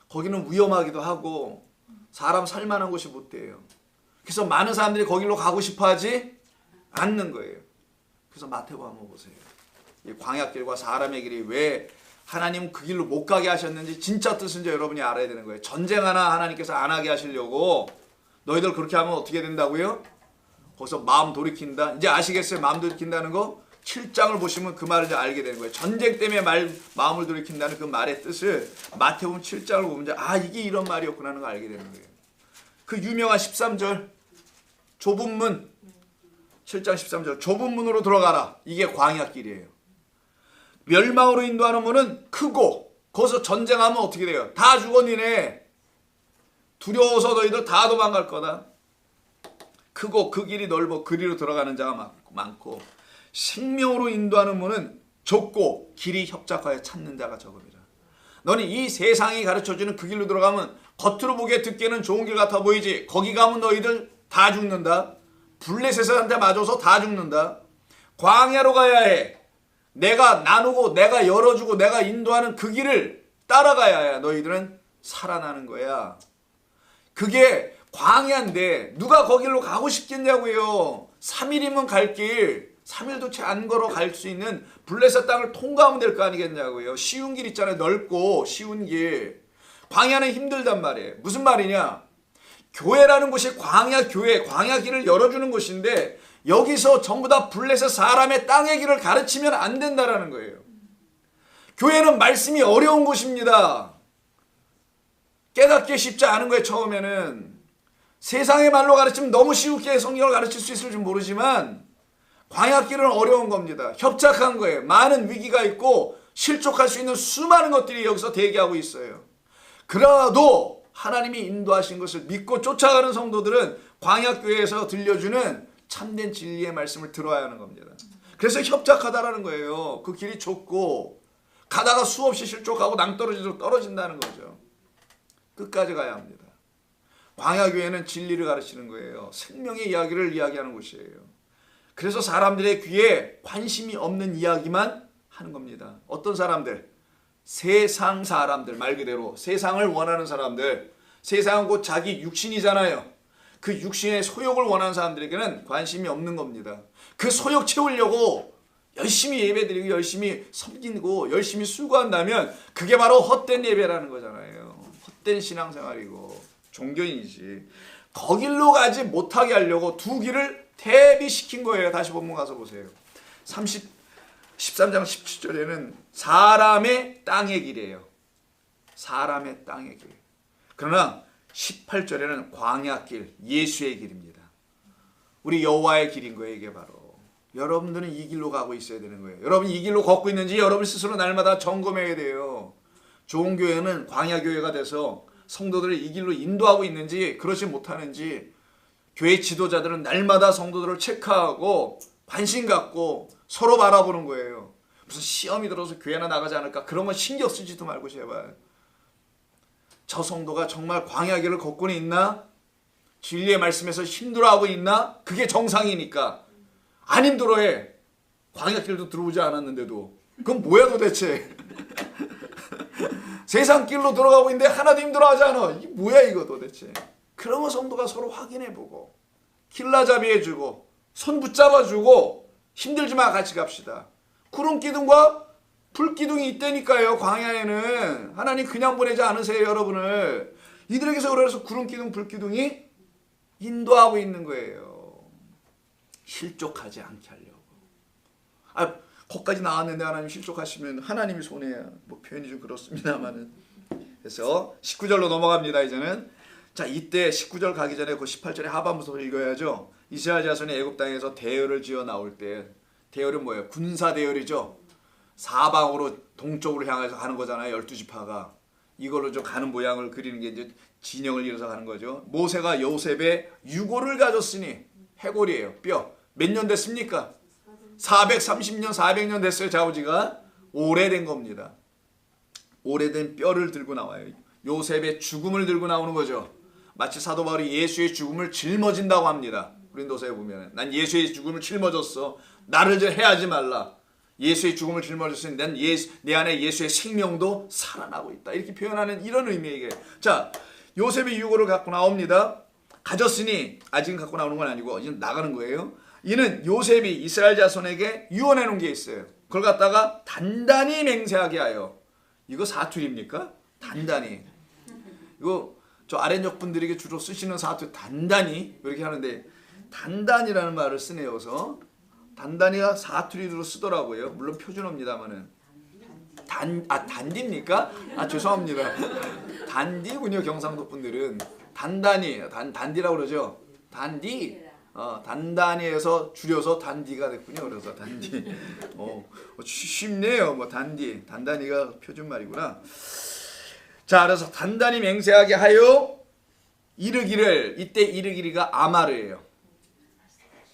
A: 거기는 위험하기도 하고 사람 살만한 곳이 못 돼요. 그래서 많은 사람들이 거기로 가고 싶어 하지 않는 거예요. 그래서 마태복음 한번 보세요. 이 광야길과 사람의 길이 왜 하나님 그 길로 못 가게 하셨는지 진짜 뜻은 이제 여러분이 알아야 되는 거예요. 전쟁 하나 하나님께서 안 하게 하시려고 너희들 그렇게 하면 어떻게 된다고요? 거기서 마음 돌이킨다. 이제 아시겠어요? 마음 돌이킨다는 거? 7장을 보시면 그 말을 이제 알게 되는 거예요. 전쟁 때문에 마음을 돌이킨다는 그 말의 뜻을 마태복음 7장을 보면 이제 이게 이런 말이었구나 하는 걸 알게 되는 거예요. 그 유명한 13절 좁은 문 7장 13절 좁은 문으로 들어가라. 이게 광야길이에요. 멸망으로 인도하는 문은 크고 거기서 전쟁하면 어떻게 돼요? 다 죽어 니네. 두려워서 너희들 다 도망갈 거다. 크고 그 길이 넓어 그리로 들어가는 자가 많고 생명으로 인도하는 문은 좁고 길이 협착하여 찾는 자가 적음이라. 너는 이 세상이 가르쳐주는 그 길로 들어가면 겉으로 보기에 듣기에는 좋은 길 같아 보이지. 거기 가면 너희들 다 죽는다. 블레셋한테 맞아서 다 죽는다. 광야로 가야 해. 내가 나누고 내가 열어주고 내가 인도하는 그 길을 따라가야 너희들은 살아나는 거야. 그게 광야인데 누가 거길로 가고 싶겠냐고요. 3일이면 갈 길 3일도 채 안 걸어 갈 수 있는 블레셋 땅을 통과하면 될 거 아니겠냐고요. 쉬운 길 있잖아요. 넓고 쉬운 길. 광야는 힘들단 말이에요. 무슨 말이냐. 교회라는 곳이 광야 교회, 광야 길을 열어주는 곳인데 여기서 전부 다 블레셋 사람의 땅의 길을 가르치면 안 된다라는 거예요. 교회는 말씀이 어려운 곳입니다. 깨닫기 쉽지 않은 거예요. 처음에는. 세상의 말로 가르치면 너무 쉽게 성경을 가르칠 수 있을지 모르지만 광야길은 어려운 겁니다. 협착한 거예요. 많은 위기가 있고 실족할 수 있는 수많은 것들이 여기서 대기하고 있어요. 그러나도 하나님이 인도하신 것을 믿고 쫓아가는 성도들은 광야교회에서 들려주는 참된 진리의 말씀을 들어야 하는 겁니다. 그래서 협착하다라는 거예요. 그 길이 좁고 가다가 수없이 실족하고 낭떠러지로 떨어진다는 거죠. 끝까지 가야 합니다. 광야교회는 진리를 가르치는 거예요. 생명의 이야기를 이야기하는 곳이에요. 그래서 사람들의 귀에 관심이 없는 이야기만 하는 겁니다. 어떤 사람들? 세상 사람들, 말 그대로 세상을 원하는 사람들. 세상은 곧 자기 육신이잖아요. 그 육신의 소욕을 원하는 사람들에게는 관심이 없는 겁니다. 그 소욕 채우려고 열심히 예배드리고 열심히 섬기고 열심히 수고한다면 그게 바로 헛된 예배라는 거잖아요. 헛된 신앙생활이고 종교인이지. 거길로 가지 못하게 하려고 두 길을 대비시킨 거예요. 다시 본문 가서 보세요. 13장 17절에는 사람의 땅의 길이에요. 사람의 땅의 길. 그러나 18절에는 광야길, 예수의 길입니다. 우리 여호와의 길인 거예요. 이게 바로. 여러분들은 이 길로 가고 있어야 되는 거예요. 여러분이 이 길로 걷고 있는지 여러분 스스로 날마다 점검해야 돼요. 좋은 교회는 광야교회가 돼서 성도들을 이 길로 인도하고 있는지 그러지 못하는지 교회 지도자들은 날마다 성도들을 체크하고 관심 갖고 서로 바라보는 거예요. 무슨 시험이 들어서 교회나 나가지 않을까 그런 건 신경 쓰지도 말고 제발. 저 성도가 정말 광야길을 걷고는 있나? 진리의 말씀에서 힘들어하고 있나? 그게 정상이니까. 안 힘들어해. 광야길도 들어오지 않았는데도. 그건 뭐야 도대체. 세상 길로 들어가고 있는데 하나도 힘들어하지 않아. 이게 뭐야 이거 도대체. 그러면 성도가 서로 확인해보고 길라잡이 해주고 손 붙잡아주고 힘들지만 같이 갑시다. 구름기둥과 불기둥이 있다니까요. 광야에는 하나님 그냥 보내지 않으세요. 여러분을. 이들에게서 그래서 구름기둥 불기둥이 인도하고 있는 거예요. 실족하지 않게 하려고. 거기까지 나왔는데 하나님 실족하시면 하나님이 손해야. 뭐 표현이 좀 그렇습니다만은. 그래서 19절로 넘어갑니다. 이제는. 자, 이때 19절 가기 전에 그 18절의 하반부터 읽어야죠. 이스라엘 자손이 애굽 땅에서 대열을 지어 나올 때, 대열은 뭐예요? 군사 대열이죠. 사방으로 동쪽으로 향해서 가는 거잖아요. 12지파가. 이걸로 좀 가는 모양을 그리는 게 이제 진영을 이뤄서 가는 거죠. 모세가 요셉의 유골을 가졌으니 해골이에요. 뼈. 몇 년 됐습니까? 430년, 400년 됐어요. 좌우지가. 오래된 겁니다. 오래된 뼈를 들고 나와요. 요셉의 죽음을 들고 나오는 거죠. 마치 사도 바울이 예수의 죽음을 짊어진다고 합니다. 고린도서에 보면 난 예수의 죽음을 짊어졌어. 나를 해하지 말라. 예수의 죽음을 짊어졌으니 내 안에 예수의 생명도 살아나고 있다. 이렇게 표현하는 이런 의미에게. 자, 요셉의 유골을 갖고 나옵니다. 가졌으니 아직은 갖고 나오는 건 아니고 이제 나가는 거예요. 이는 요셉이 이스라엘 자손에게 유언해 놓은 게 있어요. 그걸 갖다가 단단히 맹세하게 하여. 이거 사투리입니까? 단단히. 이거 저 아랫역 분들에게 주로 쓰시는 사투리 단단히 이렇게 하는데 단단이라는 말을 쓰네요. 그래서 단단히가 사투리로 쓰더라고요. 물론 표준어입니다만은. 단디입니까? 죄송합니다. 단디군요. 경상도 분들은 단단히 단디라고 그러죠. 단디. 단단히 해서 줄여서 단디가 됐군요. 그래서 단디. 쉽네요. 뭐 단단히가 표준말이구나. 자, 그래서 단단히 맹세하게 하여 이르기를. 이때 이르기리가 아마르예요.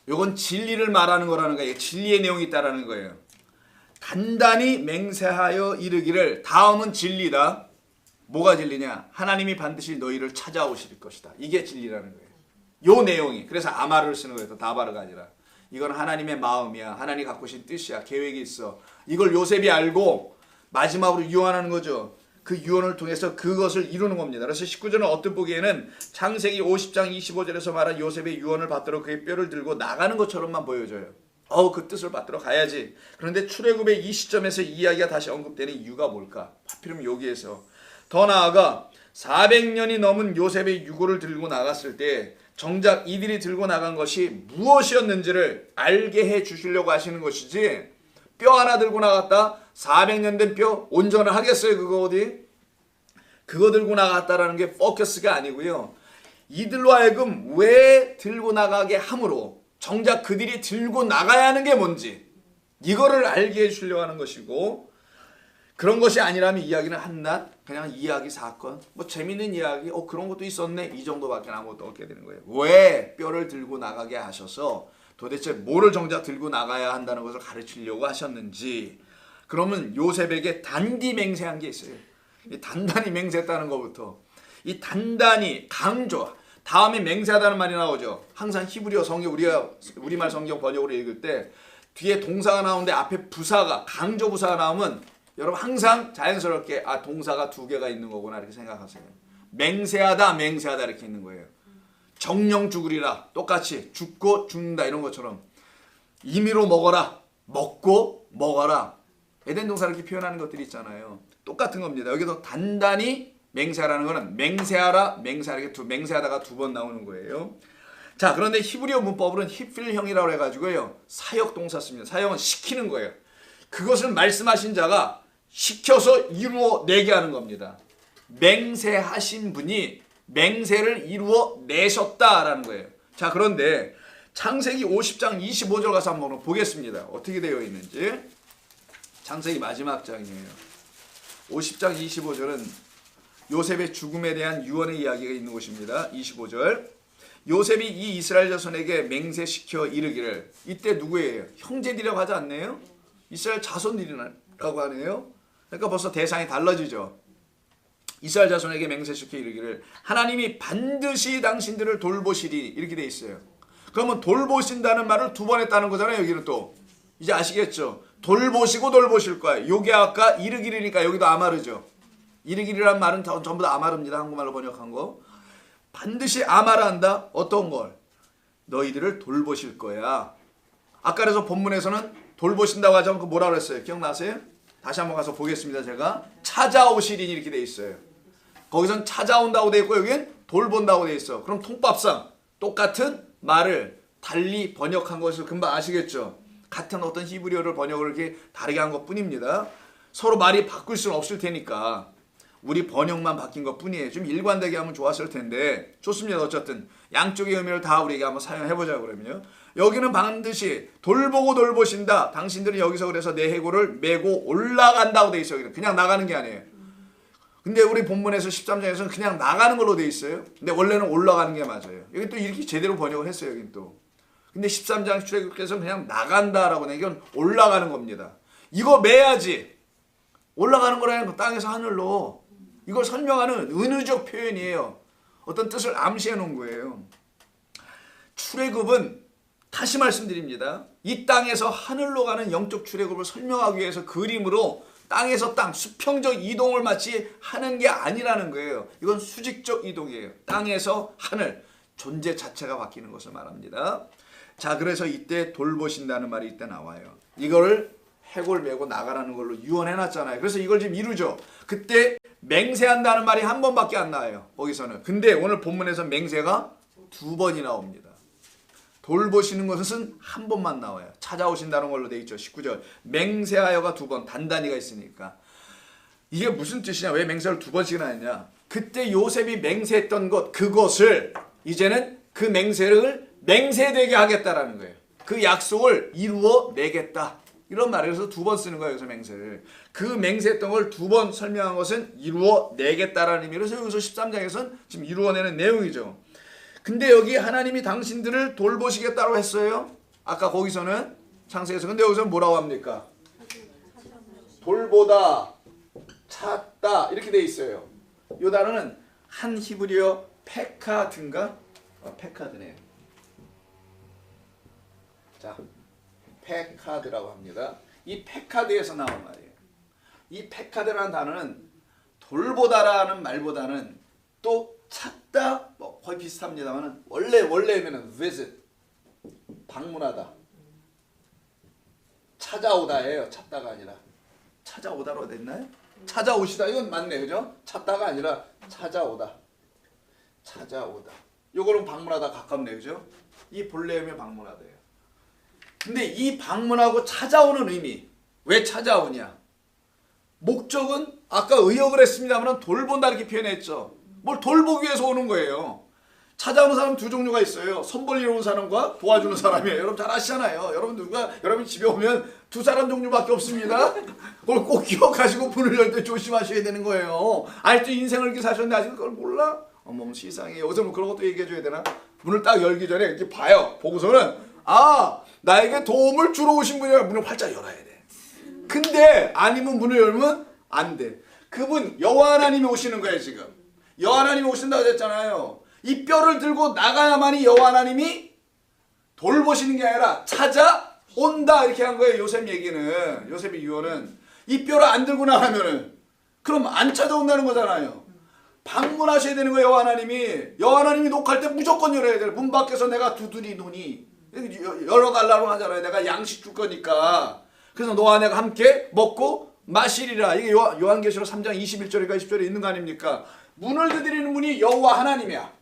A: 요건 진리를 말하는 거라는 거예요. 진리의 내용이 있다라는 거예요. 단단히 맹세하여 이르기를. 다음은 진리다. 뭐가 진리냐? 하나님이 반드시 너희를 찾아오실 것이다. 이게 진리라는 거예요. 요 내용이. 그래서 아마를 쓰는 거예요. 다바르가 아니라. 이건 하나님의 마음이야. 하나님이 갖고 계신 뜻이야. 계획이 있어. 이걸 요셉이 알고 마지막으로 유언하는 거죠. 그 유언을 통해서 그것을 이루는 겁니다. 그래서 19절은 어떤 보기에는 창세기 50장 25절에서 말한 요셉의 유언을 받들어 그의 뼈를 들고 나가는 것처럼만 보여져요. 그 뜻을 받들어 가야지. 그런데 출애굽의 이 시점에서 이 이야기가 다시 언급되는 이유가 뭘까? 하필이면 여기에서. 더 나아가 400년이 넘은 요셉의 유고를 들고 나갔을 때 정작 이들이 들고 나간 것이 무엇이었는지를 알게 해 주시려고 하시는 것이지, 뼈 하나 들고 나갔다 400년 된 뼈 온전을 하겠어요? 그거 어디? 그거 들고 나갔다라는 게 포커스가 아니고요. 이들로 하여금 왜 들고 나가게 함으로 정작 그들이 들고 나가야 하는 게 뭔지 이거를 알게 해주려고 하는 것이고, 그런 것이 아니라면 이야기는 한낱 그냥 이야기 사건, 뭐 재밌는 이야기, 그런 것도 있었네, 이 정도밖에 아무것도 없게 되는 거예요. 왜 뼈를 들고 나가게 하셔서 도대체 뭐를 정작 들고 나가야 한다는 것을 가르치려고 하셨는지. 그러면 요셉에게 단디 맹세한 게 있어요. 이 단단히 맹세했다는 것부터, 이 단단히 강조, 다음에 맹세하다는 말이 나오죠. 항상 히브리어 성경, 우리말 성경 번역으로 읽을 때 뒤에 동사가 나오는데 앞에 부사가, 강조 부사가 나오면 여러분 항상 자연스럽게 동사가 두 개가 있는 거구나 이렇게 생각하세요. 맹세하다 이렇게 있는 거예요. 정령 죽으리라, 똑같이 죽고 죽는다 이런 것처럼. 임의로 먹어라, 먹고 먹어라. 에덴 동사 이렇게 표현하는 것들이 있잖아요. 똑같은 겁니다. 여기서 단단히 맹세하라는 거는 맹세하라, 맹세하다가 두 번 나오는 거예요. 자, 그런데 히브리어 문법으로는 히필형이라고 해가지고요, 사역 동사 씁니다. 사역은 시키는 거예요. 그것을 말씀하신 자가 시켜서 이루어내게 하는 겁니다. 맹세하신 분이 맹세를 이루어내셨다라는 거예요. 자, 그런데 창세기 50장 25절 가서 한번 보겠습니다. 어떻게 되어 있는지. 창세기 마지막 장이에요. 50장 25절은 요셉의 죽음에 대한 유언의 이야기가 있는 곳입니다. 25절. 요셉이 이 이스라엘 자손에게 맹세시켜 이르기를. 이때 누구예요? 형제들이라고 하지 않나요? 이스라엘 자손들이라고 하네요. 그러니까 벌써 대상이 달라지죠. 이스라엘 자손에게 맹세시켜 이르기를 하나님이 반드시 당신들을 돌보시리, 이렇게 돼 있어요. 그러면 돌보신다는 말을 두 번 했다는 거잖아요. 여기는 또 이제 아시겠죠? 돌보시고 돌보실 거야. 요게 아까 이르기리니까 여기도 아마르죠. 이르기리란 말은 전부 다 아마르입니다. 한국말로 번역한 거. 반드시 아마르한다. 어떤 걸? 너희들을 돌보실 거야. 아까 그래서 본문에서는 돌보신다고 하자면 그 뭐라 그랬어요? 기억나세요? 다시 한번 가서 보겠습니다. 제가 찾아오시리니 이렇게 돼 있어요. 거기선 찾아온다고 돼 있고 여기는 돌본다고 돼 있어. 그럼 통법상 똑같은 말을 달리 번역한 것을 금방 아시겠죠? 같은 어떤 히브리어를 번역을 이렇게 다르게 한 것뿐입니다. 서로 말이 바꿀 수는 없을 테니까 우리 번역만 바뀐 것뿐이에요. 좀 일관되게 하면 좋았을 텐데 좋습니다. 어쨌든 양쪽의 의미를 다 우리에게 한번 사용해보자 그러면요. 여기는 반드시 돌보고 돌보신다. 당신들은 여기서 그래서 내 해골을 메고 올라간다고 돼 있어요. 그냥 나가는 게 아니에요. 근데 우리 본문에서 13장에서는 그냥 나가는 걸로 돼 있어요. 근데 원래는 올라가는 게 맞아요. 여기 또 이렇게 제대로 번역을 했어요. 여기 또. 근데 13장 출애굽께서는 그냥 나간다라고 하는 건 올라가는 겁니다. 이거 매야지. 올라가는 거라는 건 땅에서 하늘로. 이걸 설명하는 은유적 표현이에요. 어떤 뜻을 암시해 놓은 거예요. 출애굽은 다시 말씀드립니다. 이 땅에서 하늘로 가는 영적 출애굽을 설명하기 위해서 그림으로 땅에서 땅, 수평적 이동을 마치 하는 게 아니라는 거예요. 이건 수직적 이동이에요. 땅에서 하늘, 존재 자체가 바뀌는 것을 말합니다. 자, 그래서 이때 돌보신다는 말이 이때 나와요. 이걸 해골 메고 나가라는 걸로 유언해놨잖아요. 그래서 이걸 지금 이루죠. 그때 맹세한다는 말이 한 번밖에 안 나와요. 거기서는. 근데 오늘 본문에서 맹세가 2번이 나옵니다. 돌보시는 것은 한 번만 나와요. 찾아오신다는 걸로 돼 있죠. 19절. 맹세하여가 2번. 단단히가 있으니까. 이게 무슨 뜻이냐? 왜 맹세를 2번씩이나 했냐? 그때 요셉이 맹세했던 것, 그것을 이제는 그 맹세를 맹세되게 하겠다라는 거예요. 그 약속을 이루어 내겠다. 이런 말을 해서 2번 쓰는 거예요. 여기서 맹세를. 그 맹세했던 걸 2번 설명한 것은 이루어 내겠다라는 의미로 여기서 13장에서는 지금 이루어내는 내용이죠. 근데 여기 하나님이 당신들을 돌보시겠다고 했어요. 아까 거기서는 창세기에서. 근데 여기서는 뭐라고 합니까? 돌보다, 찾다 이렇게 돼 있어요. 이 단어는 한 히브리어 페카드인가? 페카드네요. 자, 페카드라고 합니다. 이 페카드에서 나온 말이에요. 이 페카드라는 단어는 돌보다라는 말보다는 또 찾다 뭐 거의 비슷합니다만 원래면은 visit 방문하다, 찾아오다예요. 찾다가 아니라 찾아오다로 됐나요? 찾아오시다 이건 맞네, 그죠? 찾다가 아니라 찾아오다. 찾아오다. 요거는 방문하다 가깝네, 그죠? 이 본래 의미 방문하다예요. 근데 이 방문하고 찾아오는 의미, 왜 찾아오냐? 목적은 아까 의역을 했습니다만 돌본다 이렇게 표현했죠. 뭘 돌보기 위해서 오는 거예요. 찾아오는 사람 2 종류가 있어요. 손 벌리러 오는 사람과 도와주는 사람이에요. 여러분 잘 아시잖아요. 여러분 집에 오면 2 사람 종류밖에 없습니다. 그걸 꼭 기억하시고 문을 열 때 조심하셔야 되는 거예요. 아직도 인생을 이렇게 사셨는데 아직 그걸 몰라? 어머 세상에. 여기서 뭐 그런 것도 얘기해줘야 되나? 문을 딱 열기 전에 이렇게 봐요. 보고서는 나에게 도움을 주러 오신 분이라 문을 활짝 열어야 돼. 근데 아니면 문을 열면 안 돼. 그분 여호와 하나님이 오시는 거예요. 지금 여호와 하나님이 오신다고 했잖아요. 이 뼈를 들고 나가야만이 여호와 하나님이 돌보시는 게 아니라 찾아온다 이렇게 한 거예요. 요셉 얘기는, 요셉의 유언은. 이 뼈를 안 들고 나가면은 그럼 안 찾아온다는 거잖아요. 방문하셔야 되는 거예요. 여호와 하나님이 녹할 때 무조건 열어야 돼요. 문 밖에서 내가 두드리노니 열어달라고 하잖아요. 내가 양식 줄 거니까. 그래서 너와 내가 함께 먹고 마시리라. 이게 요한계시록 3장 21절인가 20절에 있는 거 아닙니까? 문을 두드리는 분이 여호와 하나님이야.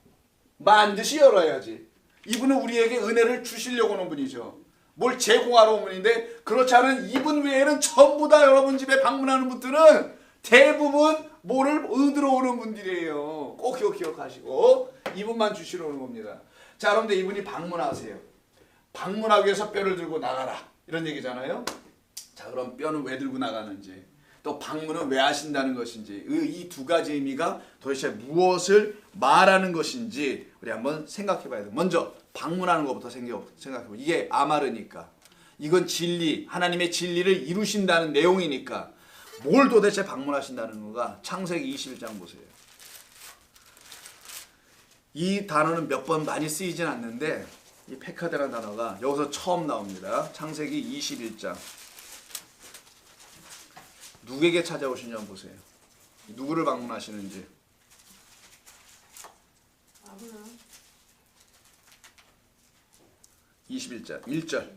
A: 반드시 열어야지. 이분은 우리에게 은혜를 주시려고 오는 분이죠. 뭘 제공하러 온 분인데, 그렇지 않은 이분 외에는 전부 다 여러분 집에 방문하는 분들은 대부분 뭐를 얻으러 오는 분들이에요. 꼭 기억하시고 이분만 주시러 오는 겁니다. 자, 여러분들 이분이 방문하세요. 방문하기 위해서 뼈를 들고 나가라 이런 얘기잖아요. 자, 그럼 뼈는 왜 들고 나가는지, 또 방문은 왜 하신다는 것인지, 이 2가지 의미가 도대체 무엇을 말하는 것인지 우리 한번 생각해 봐야 돼요. 먼저 방문하는 것부터 생각해 보세요. 이게 아마르니까, 이건 진리, 하나님의 진리를 이루신다는 내용이니까 뭘 도대체 방문하신다는 거가 창세기 21장 보세요. 이 단어는 몇 번 많이 쓰이진 않는데 이 페카드라는 단어가 여기서 처음 나옵니다. 창세기 21장. 누구에게 찾아오시는지 한번 보세요. 누구를 방문하시는지. 21장 1절.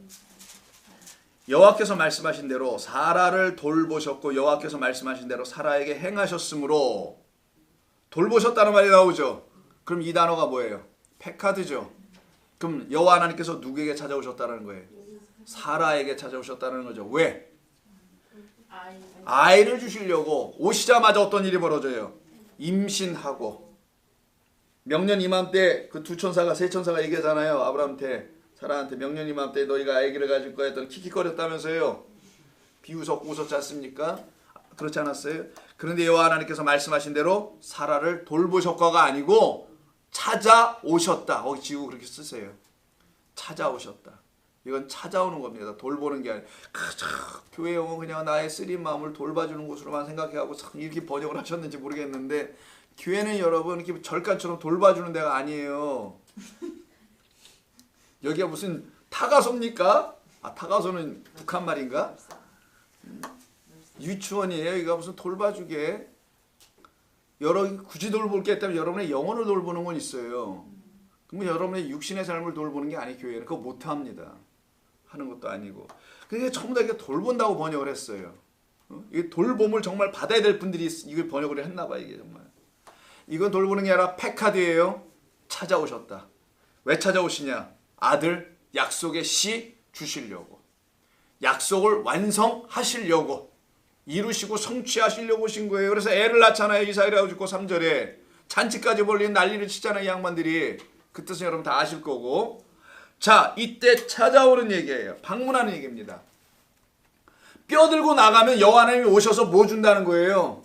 A: 여호와께서 말씀하신 대로 사라를 돌보셨고 여호와께서 말씀하신 대로 사라에게 행하셨으므로. 돌보셨다는 말이 나오죠. 그럼 이 단어가 뭐예요? 페카드죠. 그럼 여호와 하나님께서 누구에게 찾아오셨다는 거예요? 사라에게 찾아오셨다는 거죠. 왜? 아이를 주시려고. 오시자마자 어떤 일이 벌어져요? 임신하고. 명년 이맘때 그 2천사가 3천사가 얘기하잖아요. 아브라함한테, 사라한테 명년 이맘때 너희가 아기를 가질 거야 했더니 킥킥거렸다면서요. 비웃었고 웃었지 않습니까? 그렇지 않았어요? 그런데 여호와 하나님께서 말씀하신 대로 사라를 돌보셨과가 아니고 찾아오셨다. 거기 지우 그렇게 쓰세요. 찾아오셨다. 이건 찾아오는 겁니다. 돌보는 게 아니라 교회 오면 그냥 나의 쓰린 마음을 돌봐주는 곳으로만 생각해하고 참 이렇게 번역을 하셨는지 모르겠는데, 교회는 여러분 이렇게 절간처럼 돌봐주는 데가 아니에요. 여기가 무슨 타가소입니까? 타가소는 북한 말인가? 유치원이에요. 여기가 무슨 돌봐주게. 굳이 돌볼 게 있다면 여러분의 영혼을 돌보는 건 있어요. 그러면 여러분의 육신의 삶을 돌보는 게 아니, 교회는 그거 못합니다. 하는 것도 아니고. 그게 전부 다 이게 돌본다고 번역을 했어요. 이 돌봄을 정말 받아야 될 분들이 이걸 번역을 했나 봐 이게 정말. 이건 돌보는 게 아니라 패카드예요. 찾아오셨다. 왜 찾아오시냐? 아들 약속의 씨 주시려고. 약속을 완성하시려고. 이루시고 성취하시려고 오신 거예요. 그래서 애를 낳잖아요. 이삭이라고 죽고 3절에 잔치까지 벌린 난리를 치잖아요. 이 양반들이. 그 뜻은 여러분 다 아실 거고. 자, 이때 찾아오는 얘기예요. 방문하는 얘기입니다. 뼈 들고 나가면 여호와 하나님이 오셔서 뭐 준다는 거예요?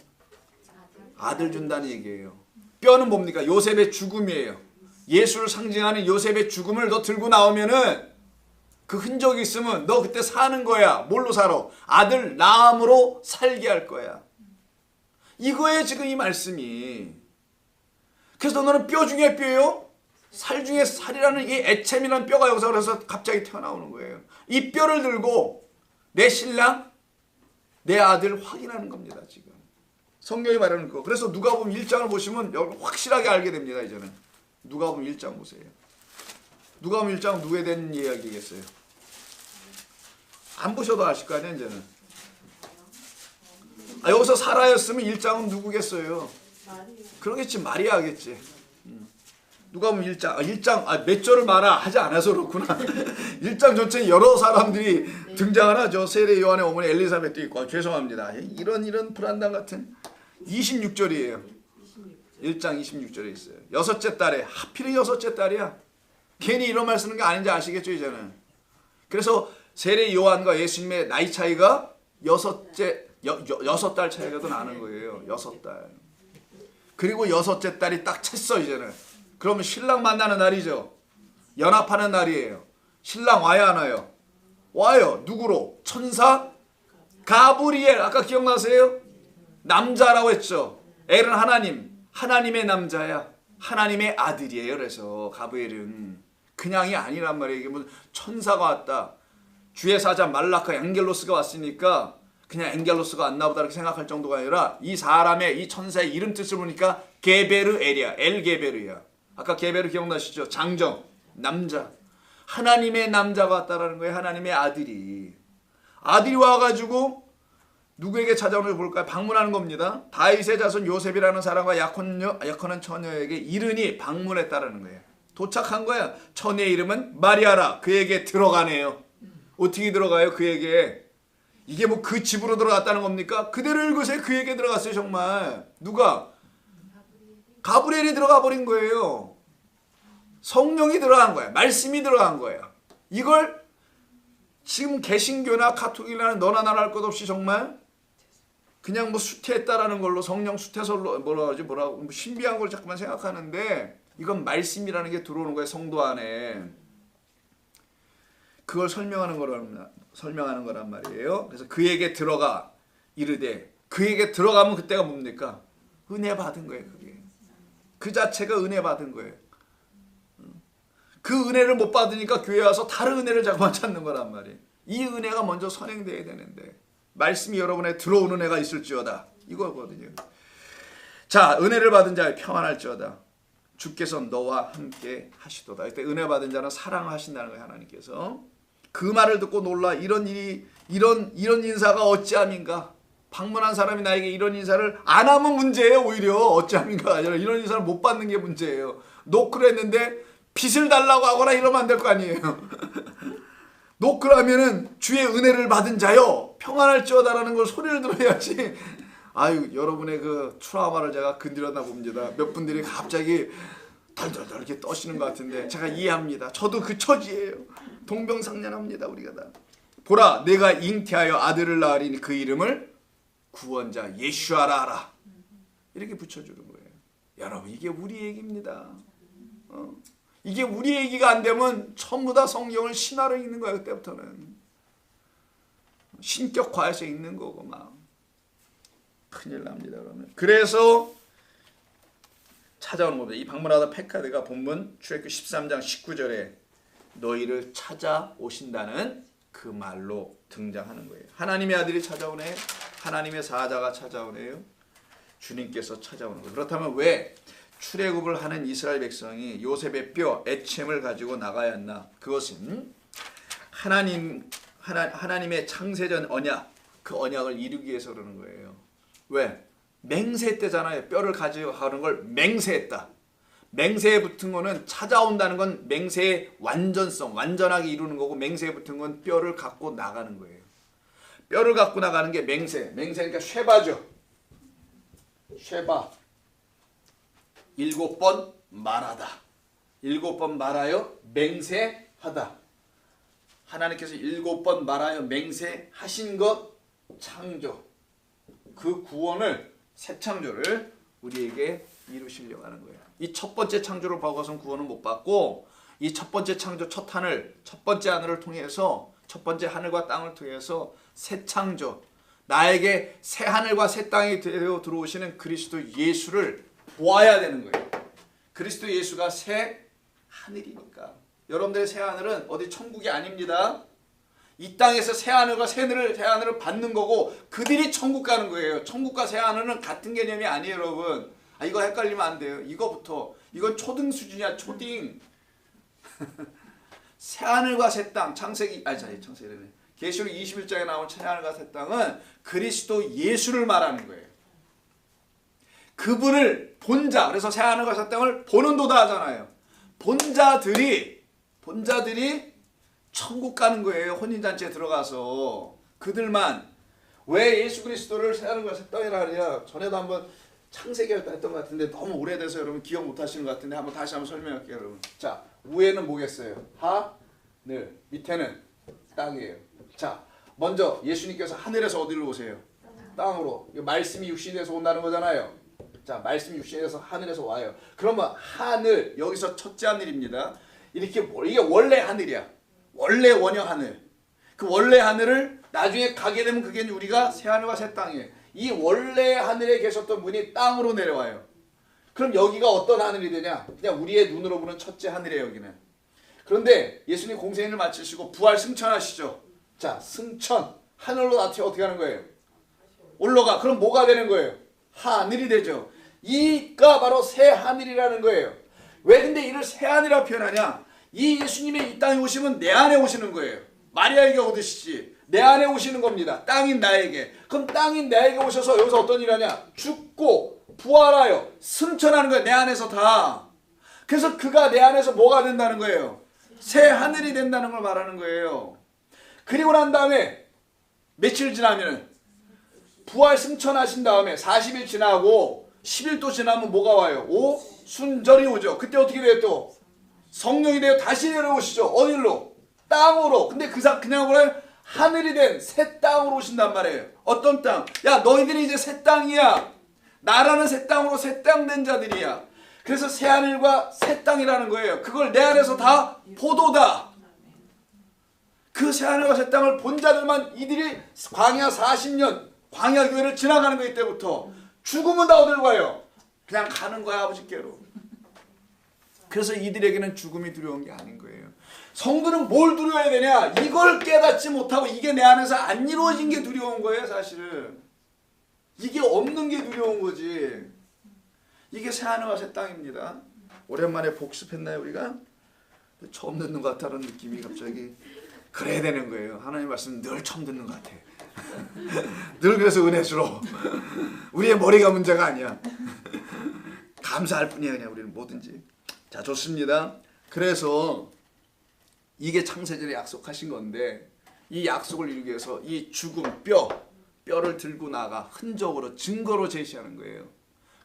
A: 아들 준다는 얘기예요. 뼈는 뭡니까? 요셉의 죽음이에요. 예수를 상징하는 요셉의 죽음을 너 들고 나오면은 그 흔적이 있으면 너 그때 사는 거야. 뭘로 살아? 아들 낳음으로 살게 할 거야. 이거에 지금 이 말씀이. 그래서 너는 뼈 중에 뼈요? 살 중에 살이라는 이 애챔이라는 뼈가 여기서 그래서 갑자기 튀어나오는 거예요. 이 뼈를 들고 내 신랑, 내 아들 확인하는 겁니다. 지금 성경이 말하는 거. 그래서 누가복음 1장을 보시면 여러분 확실하게 알게 됩니다. 이제는 누가복음 1장 보세요. 누가복음 1장 누구에 대한 이야기겠어요? 안 보셔도 아실 거 아니에요. 이제는 여기서 사라였으면 1장은 누구겠어요? 그러겠지. 마리아겠지. 누가복음 1장 몇 절을 말아 하지 않아서 그렇구나. 1장 전체에 여러 사람들이 등장을 하죠. 세례 요한의 어머니 엘리사벳도 있고. 죄송합니다. 이런 불안당 같은 26절이에요. 1장 26절에 있어요. 여섯째 달에 하필이 여섯째 달이야. 괜히 이런 말 쓰는 게 아닌지 아시겠죠 이제는. 그래서 세례 요한과 예수님의 나이 차이가 여섯 달 차이가 더 나는 거예요. 6달. 그리고 여섯째 달이 딱 찼어 이제는. 그러면 신랑 만나는 날이죠. 연합하는 날이에요. 신랑 와야 하나요? 와요. 누구로? 천사 가브리엘. 아까 기억나세요? 남자라고 했죠. 엘은 하나님의 남자야. 하나님의 아들이에요. 그래서 가브리엘은 그냥이 아니란 말이에요. 이게 무슨 천사가 왔다. 주의 사자 말라카 앵겔로스가 왔으니까 그냥 앵겔로스가 왔나 보다 이렇게 생각할 정도가 아니라 이 사람의 이 천사의 이름 뜻을 보니까 게베르엘이야. 엘게베르야. 아까 게베르 기억나시죠? 장정, 남자. 하나님의 남자가 왔다라는 거예요. 하나님의 아들이. 아들이 와가지고 누구에게 찾아오는지 볼까요? 방문하는 겁니다. 다윗의 자손 요셉이라는 사람과 약혼한 처녀에게 이르니 방문했다라는 거예요. 도착한 거야. 처녀의 이름은 마리아라. 그에게 들어가네요. 어떻게 들어가요? 그에게. 이게 뭐 그 집으로 들어갔다는 겁니까? 그대로 읽으세요. 그에게 들어갔어요. 정말. 누가? 가브리엘이 들어가 버린 거예요. 성령이 들어간 거야. 말씀이 들어간 거야. 이걸 지금 개신교나 카톨릭이나 너나 나나 할 것 없이 정말 그냥 뭐 수태했다라는 걸로 성령 수태설로 뭐라고 뭐 신비한 걸 자꾸만 생각하는데 이건 말씀이라는 게 들어오는 거예요. 성도 안에. 그걸 설명하는 거란 말이에요. 그래서 그에게 들어가 이르되 그에게 들어가면 그때가 뭡니까? 은혜 받은 거예요. 그게. 그 자체가 은혜 받은 거예요. 그 은혜를 못 받으니까 교회 와서 다른 은혜를 자꾸만 찾는 거란 말이에요. 이 은혜가 먼저 선행돼야 되는데 말씀이 여러분에 들어오는 은혜가 있을지어다. 이거거든요. 자, 은혜를 받은 자의 평안할지어다. 주께서 너와 함께 하시도다. 이때 은혜 받은 자는 사랑하신다는 거예요. 하나님께서. 그 말을 듣고 놀라 이런 인사가 어찌함인가. 방문한 사람이 나에게 이런 인사를 안 하면 문제예요. 오히려 어찌함인가 아니라 이런 인사를 못 받는 게 문제예요. 노크를 했는데 빚을 달라고 하거나 이러면 안 될 거 아니에요. 노크를 하면은 주의 은혜를 받은 자요 평안할지어다라는 걸 소리를 들어야지. 아유, 여러분의 그 트라우마를 제가 건드렸나 봅니다. 몇 분들이 갑자기 덜덜덜 이렇게 떠시는 것 같은데 제가 이해합니다. 저도 그 처지예요. 동병상련합니다. 우리가 다. 보라, 내가 잉태하여 아들을 낳으리니 그 이름을 구원자 예슈아라 하라. 이렇게 붙여주는 거예요. 여러분, 이게 우리 얘기입니다. 이게 우리 얘기가 안 되면 전부 다 성경을 신화로 읽는 거야. 그때부터는 신격화해서 읽는 거고 막 큰일 납니다. 그러면 그래서 찾아오는 겁니다. 이 방문하다 패카드가 본문 출애굽기 13장 19절에 너희를 찾아오신다는 그 말로 등장하는 거예요. 하나님의 아들이 찾아오네. 하나님의 사자가 찾아오네요. 주님께서 찾아오는 거예요. 그렇다면 왜 출애굽을 하는 이스라엘 백성이 요셉의 뼈, 애챔을 가지고 나가야 했나? 그것은 하나님의 창세전 언약, 그 언약을 이루기 위해서 그러는 거예요. 왜? 맹세했대잖아요. 뼈를 가져가는 걸 맹세했다. 맹세에 붙은 거는 찾아온다는 건 맹세의 완전성, 완전하게 이루는 거고, 맹세에 붙은 건 뼈를 갖고 나가는 거예요. 뼈를 갖고 나가는 게 맹세. 맹세니까 쉐바죠. 쉐바. 7번 말하다. 7번 말하여 맹세하다. 하나님께서 7번 말하여 맹세하신 것 창조. 그 구원을, 새 창조를 우리에게 이루시려고 하는 거예요. 이 첫 번째 창조를 보고서는 구원을 못 받고, 이 첫 번째 창조, 첫 하늘, 첫 번째 하늘을 통해서, 첫 번째 하늘과 땅을 통해서 새 창조, 나에게 새 하늘과 새 땅이 되어 들어오시는 그리스도 예수를 보아야 되는 거예요. 그리스도 예수가 새 하늘이니까. 여러분들의 새 하늘은 어디 천국이 아닙니다. 이 땅에서 새 하늘과 새 하늘을 받는 거고, 그들이 천국 가는 거예요. 천국과 새 하늘은 같은 개념이 아니에요, 여러분. 이거 헷갈리면 안 돼요. 이거부터. 이건 초등 수준이야, 초딩. 새 하늘과 새 땅, 창세기라네. 계시록 21장에 나온 새 하늘과 새 땅은 그리스도 예수를 말하는 거예요. 그분을 본 자, 그래서 새 하늘과 새 땅을 보는도다 하잖아요. 본 자들이 천국 가는 거예요. 혼인잔치에 들어가서. 그들만. 왜 예수 그리스도를 새 하늘과 새 땅이라 하냐. 전에도 한번 창세기를 했던 것 같은데 너무 오래돼서 여러분 기억 못 하시는 것 같은데 다시 한번 설명할게요, 여러분. 자, 위에는 뭐겠어요? 하늘. 밑에는 땅이에요. 자, 먼저 예수님께서 하늘에서 어디로 오세요? 땅으로. 말씀이 육신에서 온다는 거잖아요. 자, 말씀이 육신에서 하늘에서 와요. 그러면 하늘, 여기서 첫째 하늘입니다. 이게 원래 하늘이야. 원래 원형 하늘. 그 원래 하늘을 나중에 가게 되면 그게 우리가 새 하늘과 새 땅이에요. 이 원래 하늘에 계셨던 분이 땅으로 내려와요. 그럼 여기가 어떤 하늘이 되냐? 그냥 우리의 눈으로 보는 첫째 하늘이에요, 여기는. 그런데 예수님 공생애를 마치시고 부활 승천하시죠. 자, 승천. 하늘로 나타나 어떻게 하는 거예요? 올라가. 그럼 뭐가 되는 거예요? 하늘이 되죠. 이가 바로 새 하늘이라는 거예요. 왜 근데 이를 새 하늘이라고 표현하냐? 이 예수님의 이 땅에 오시면 내 안에 오시는 거예요. 마리아에게 오듯이 내 안에 오시는 겁니다. 땅인 나에게. 그럼 땅인 나에게 오셔서 여기서 어떤 일 하냐? 죽고 부활하여 승천하는 거예요. 내 안에서 다. 그래서 그가 내 안에서 뭐가 된다는 거예요? 새 하늘이 된다는 걸 말하는 거예요. 그리고 난 다음에 며칠 지나면 부활 승천하신 다음에 40일 지나고 10일 또 지나면 뭐가 와요? 오순절이 오죠. 그때 어떻게 돼요 또? 성령이 되어 다시 내려오시죠. 어디로? 땅으로. 근데 그냥 뭐래요? 하늘이 된 새 땅으로 오신단 말이에요. 어떤 땅? 야, 너희들이 이제 새 땅이야. 나라는 새 땅으로 새 땅 된 자들이야. 그래서 새 하늘과 새 땅이라는 거예요. 그걸 내 안에서 다 포도다. 그 새 하늘과 새 땅을 본 자들만 이들이 광야 40년 광야 교회를 지나가는 거 이때부터 죽으면 다 어딜 가요? 그냥 가는 거야, 아버지께로. 그래서 이들에게는 죽음이 두려운 게 아닌 거예요. 성도는 뭘 두려워해야 되냐? 이걸 깨닫지 못하고 이게 내 안에서 안 이루어진 게 두려운 거예요, 사실은. 이게 없는 게 두려운 거지. 이게 새 하늘과 새 땅입니다. 오랜만에 복습했나요, 우리가? 처음 듣는 것 같다는 느낌이 갑자기. 그래야 되는 거예요. 하나님 말씀 늘 처음 듣는 것 같아. 늘 그래서 은혜 주러. 우리의 머리가 문제가 아니야. 감사할 뿐이야, 그냥 우리는 뭐든지. 자, 좋습니다. 그래서 이게 창세전에 약속하신 건데, 이 약속을 이루기 위해서 이 죽은 뼈를 들고 나가 흔적으로 증거로 제시하는 거예요.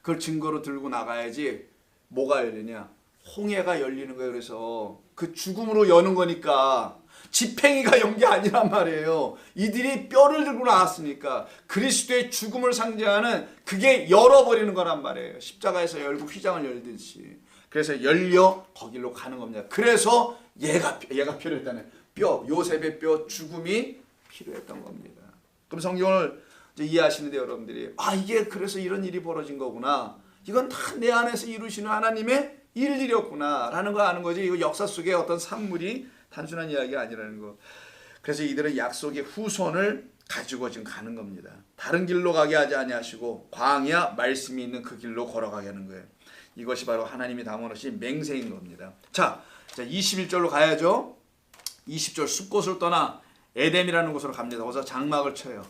A: 그걸 증거로 들고 나가야지 뭐가 열리냐? 홍해가 열리는 거예요. 그래서 그 죽음으로 여는 거니까 지팽이가 연 게 아니란 말이에요. 이들이 뼈를 들고 나왔으니까 그리스도의 죽음을 상징하는 그게 열어버리는 거란 말이에요. 십자가에서 열고 휘장을 열듯이. 그래서 열려 거길로 가는 겁니다. 그래서 얘가 필요했다는 요셉의 뼈 죽음이 필요했던 겁니다. 그럼 성경을 이제 이해하시는데 여러분들이 이게 그래서 이런 일이 벌어진 거구나. 이건 다 내 안에서 이루시는 하나님의 일들이었구나 라는 거 아는 거지. 이거 역사 속의 어떤 산물이 단순한 이야기가 아니라는 거. 그래서 이들은 약속의 후손을 가지고 지금 가는 겁니다. 다른 길로 가게 하지 아니하시고 광야 말씀이 있는 그 길로 걸어가게 하는 거예요. 이것이 바로 하나님이 담아놓으신 맹세인 겁니다. 자 21절로 가야죠. 20절 숲곳을 떠나 에뎀이라는 곳으로 갑니다. 거기서 장막을 쳐요.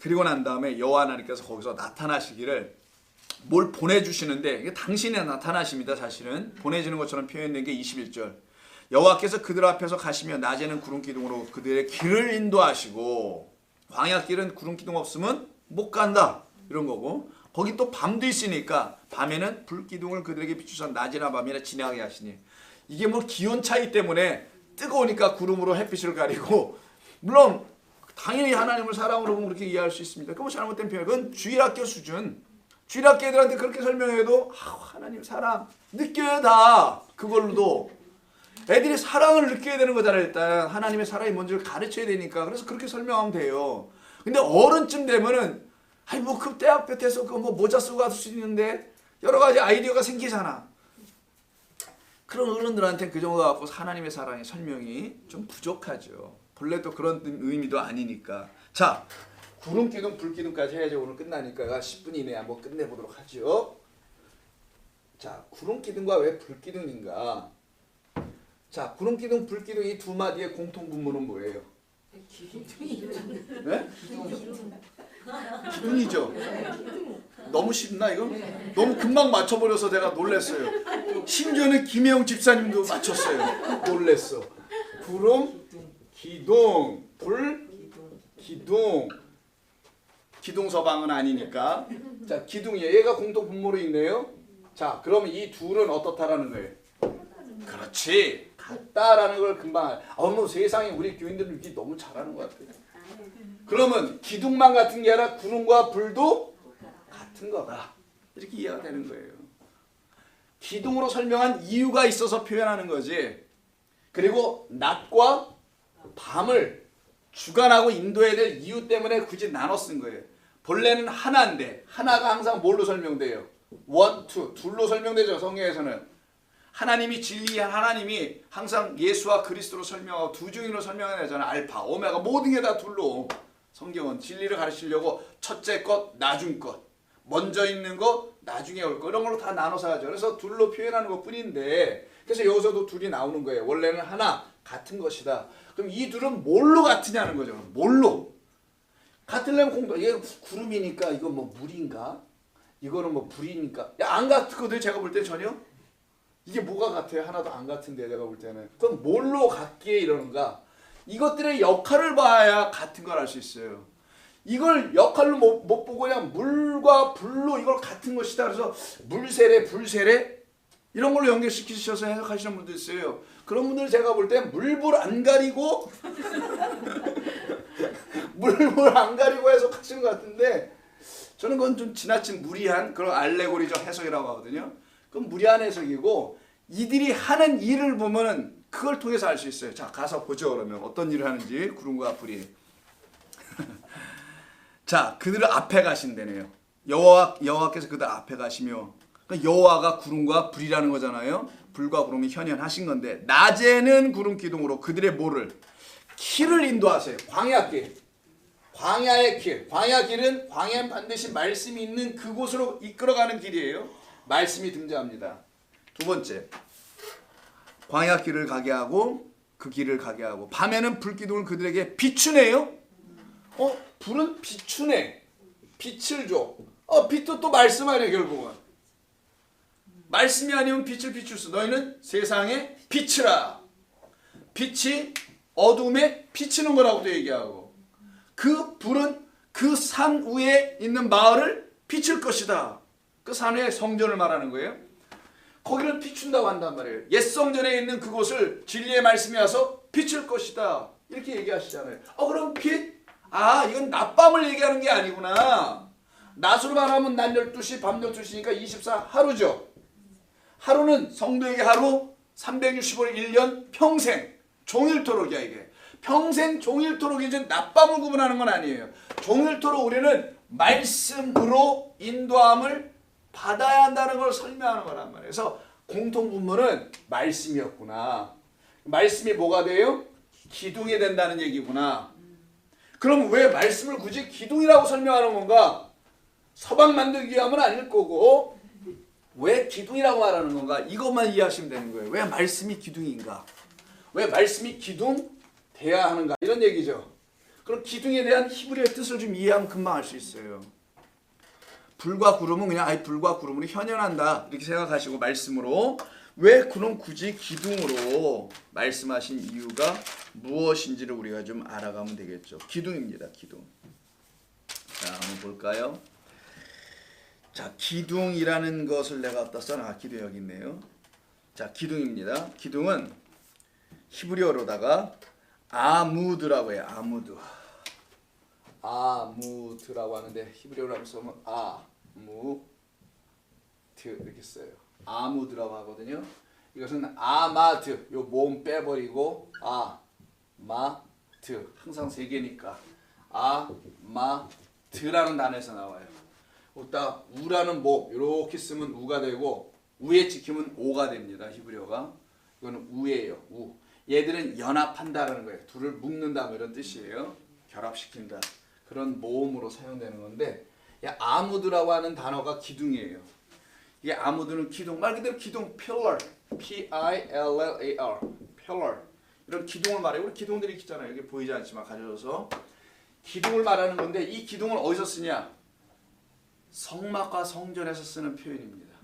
A: 그리고 난 다음에 여호와 하나님께서 거기서 나타나시기를 뭘 보내주시는데, 이게 당신이 나타나십니다. 사실은 보내지는 것처럼 표현된 게 21절. 여호와께서 그들 앞에서 가시며 낮에는 구름 기둥으로 그들의 길을 인도하시고, 광야길은 구름 기둥 없으면 못 간다 이런 거고, 거기 또 밤도 있으니까 밤에는 불 기둥을 그들에게 비추사 낮이나 밤이나 지나게 하시니, 이게 뭐 기온 차이 때문에 뜨거우니까 구름으로 햇빛을 가리고, 물론 당연히 하나님을 사랑으로 보면 그렇게 이해할 수 있습니다. 그건 잘못된 표현. 그건 주일학교 수준. 주일학교 애들한테 그렇게 설명해도 하나님 사랑 느껴야 다. 그걸로도 애들이 사랑을 느껴야 되는 거잖아요. 일단 하나님의 사랑이 뭔지를 가르쳐야 되니까. 그래서 그렇게 설명하면 돼요. 근데 어른쯤 되면은 아니 뭐 그 대학볕에서 그 뭐 모자 쓰고 갈 수 있는데 여러 가지 아이디어가 생기잖아. 그런 어른들한테 그 정도 갖고 하나님의 사랑의 설명이 좀 부족하죠. 본래 또 그런 의미도 아니니까. 자, 구름 기둥, 불 기둥까지 해야지 오늘 끝나니까 10분 이내에 한번 끝내보도록 하죠. 자, 구름 기둥과 왜 불 기둥인가? 자, 구름 기둥, 불 기둥 이 두 마디의 공통 분모는 뭐예요? 네? 기둥이죠. 너무 쉽나 이거? 너무 금방 맞춰버려서 내가 놀랐어요. 심지어는 김혜영 집사님도 맞췄어요. 놀랬어. 구름, 기둥, 불, 기둥. 기둥 서방은 아니니까. 자, 기둥이에요. 얘가 공통 분모로 있네요. 자, 그러면 이 둘은 어떻다라는 거예요? 그렇지. 같다라는 걸 금방. 뭐 세상에 우리 교인들은 이렇게 너무 잘하는 것 같아요. 그러면 기둥만 같은 게 아니라 구름과 불도 같은 거다. 이렇게 이해가 되는 거예요. 기둥으로 설명한 이유가 있어서 표현하는 거지. 그리고 낮과 밤을 주관하고 인도해야 될 이유 때문에 굳이 나눠 쓴 거예요. 본래는 하나인데 하나가 항상 뭘로 설명돼요? 원, 투, 둘로 설명되죠. 성경에서는. 하나님이 진리한 하나님이 항상 예수와 그리스도로 설명하고 두 중인으로 설명하잖아요. 알파, 오메가 모든 게 다 둘로. 성경은 진리를 가르치려고 첫째 것, 나중 것, 먼저 있는 것, 나중에 올 것, 이런 걸로 다 나눠서 하죠. 그래서 둘로 표현하는 것 뿐인데, 그래서 여기서도 둘이 나오는 거예요. 원래는 하나, 같은 것이다. 그럼 이 둘은 뭘로 같으냐는 거죠. 뭘로? 같으려면 공동. 이게 구름이니까 이거 뭐 물인가? 이거는 뭐 불이니까. 야, 안 같거든요. 제가 볼 때 전혀. 이게 뭐가 같아요? 하나도 안 같은데 제가 볼 때는. 그럼 뭘로 같기에 이러는가? 이것들의 역할을 봐야 같은 걸 알 수 있어요. 이걸 역할로 못 보고 그냥 물과 불로 이걸 같은 것이다. 그래서 물세례, 불세례 이런 걸로 연결시키셔서 해석하시는 분도 있어요. 그런 분들 제가 볼 때 물불 안 가리고 물불 안 가리고 해석하시는 것 같은데, 저는 그건 좀 지나친 무리한 그런 알레고리적 해석이라고 하거든요. 그건 무리한 해석이고, 이들이 하는 일을 보면은 그걸 통해서 알 수 있어요. 자, 가서 보죠. 그러면 어떤 일을 하는지. 구름과 불이. 자, 그들 앞에 가신다네요. 여호와께서 그들 앞에 가시며, 그러니까 여호와가 구름과 불이라는 거잖아요. 불과 구름이 현현하신 건데, 낮에는 구름 기둥으로 그들의 뭐를? 길을 인도하세요. 광야길. 광야의 길. 광야길은 광야는 반드시 말씀이 있는 그곳으로 이끌어가는 길이에요. 말씀이 등장합니다. 두 번째, 광야길을 가게 하고 그 길을 가게 하고, 밤에는 불기둥을 그들에게 비추네요. 불은 비추네. 빛을 줘. 빛도 또 말씀 아니야 결국은. 말씀이 아니면 빛을 비출 수. 너희는 세상에 빛이라. 빛이 어둠에 비치는 거라고도 얘기하고, 그 불은 그 산 위에 있는 마을을 비출 것이다. 그 산 위에 성전을 말하는 거예요. 거기를 비춘다고 한단 말이에요. 옛 성전에 있는 그곳을 진리의 말씀이 와서 비출 것이다. 이렇게 얘기하시잖아요. 그럼 빛? 이건 낮밤을 얘기하는 게 아니구나. 낮으로 말하면 낮 12시, 밤 12시니까 24 하루죠. 하루는 성도에게 하루 365일 1년 평생 종일토록이야 이게. 평생 종일토록이지 낮밤을 구분하는 건 아니에요. 종일토록 우리는 말씀으로 인도함을 받아야 한다는 걸 설명하는 거란 말이에요. 그래서 공통분모는 말씀이었구나. 말씀이 뭐가 돼요? 기둥이 된다는 얘기구나. 그럼 왜 말씀을 굳이 기둥이라고 설명하는 건가? 서방 만들기 위함은 아닐 거고, 왜 기둥이라고 말하는 건가? 이것만 이해하시면 되는 거예요. 왜 말씀이 기둥인가? 왜 말씀이 기둥 돼야 하는가 이런 얘기죠. 그럼 기둥에 대한 히브리어의 뜻을 좀 이해하면 금방 알 수 있어요. 불과 구름은 그냥 아예 불과 구름으로 현현한다 이렇게 생각하시고 말씀으로 왜 그럼 굳이 기둥으로 말씀하신 이유가 무엇인지를 우리가 좀 알아가면 되겠죠. 기둥입니다. 기둥. 자, 한번 볼까요? 자, 기둥이라는 것을 내가 어디다 써놔? 기둥 여기 있네요. 자, 기둥입니다. 기둥은 히브리어로다가 아무드라고 해요. 아무드. 아무드라고 하는데 히브리어로 쓰면 아무드 이렇게 써요. 아무드라고 하거든요. 이것은 아마드, 요 모음 빼버리고 아마드, 항상 세 개니까 아마드라는 단어에서 나와요. 여기다 우라는 모 이렇게 쓰면 우가 되고 우에 찍히면 오가 됩니다. 히브리어가. 이거는 우예요. 우. 얘들은 연합한다라는 거예요. 둘을 묶는다 뭐 이런 뜻이에요. 결합시킨다. 그런 모음으로 사용되는 건데 아무드라고 하는 단어가 기둥이에요. 이게 아무드는 기둥, 말 그대로 기둥, pillar, P-I-L-L-A-R, pillar. 이런 기둥을 말해요. 우리 기둥들이 있잖아요. 여기 보이지 않지만 가져져서 기둥을 말하는 건데 이 기둥을 어디서 쓰냐? 성막과 성전에서 쓰는 표현입니다.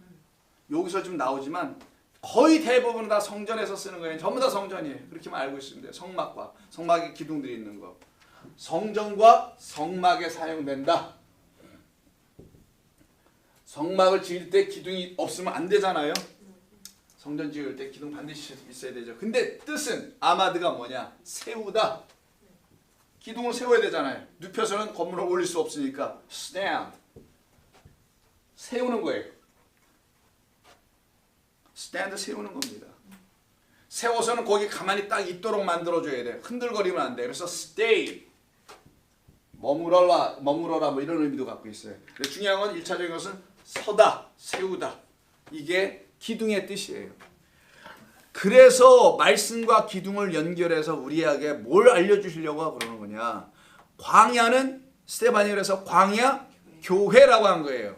A: 여기서 좀 나오지만 거의 대부분 다 성전에서 쓰는 거예요. 전부 다 성전이에요. 그렇게만 알고 있으면 돼요. 성막과 성막에 기둥들이 있는 거. 성전과 성막에 사용된다. 성막을 지을 때 기둥이 없으면 안 되잖아요. 성전 지을 때 기둥 반드시 있어야 되죠. 근데 뜻은 아마드가 뭐냐? 세우다. 기둥을 세워야 되잖아요. 눕혀서는 건물을 올릴 수 없으니까 stand. 세우는 거예요. stand 세우는 겁니다. 세워서는 거기 가만히 딱 있도록 만들어줘야 돼. 흔들거리면 안 돼. 그래서 stay. 머물러라 뭐 이런 의미도 갖고 있어요. 중요한 건 1차적인 것은 서다, 세우다. 이게 기둥의 뜻이에요. 그래서 말씀과 기둥을 연결해서 우리에게 뭘 알려주시려고 그러는 거냐. 광야는 스테반이 그래서 광야 교회라고 한 거예요.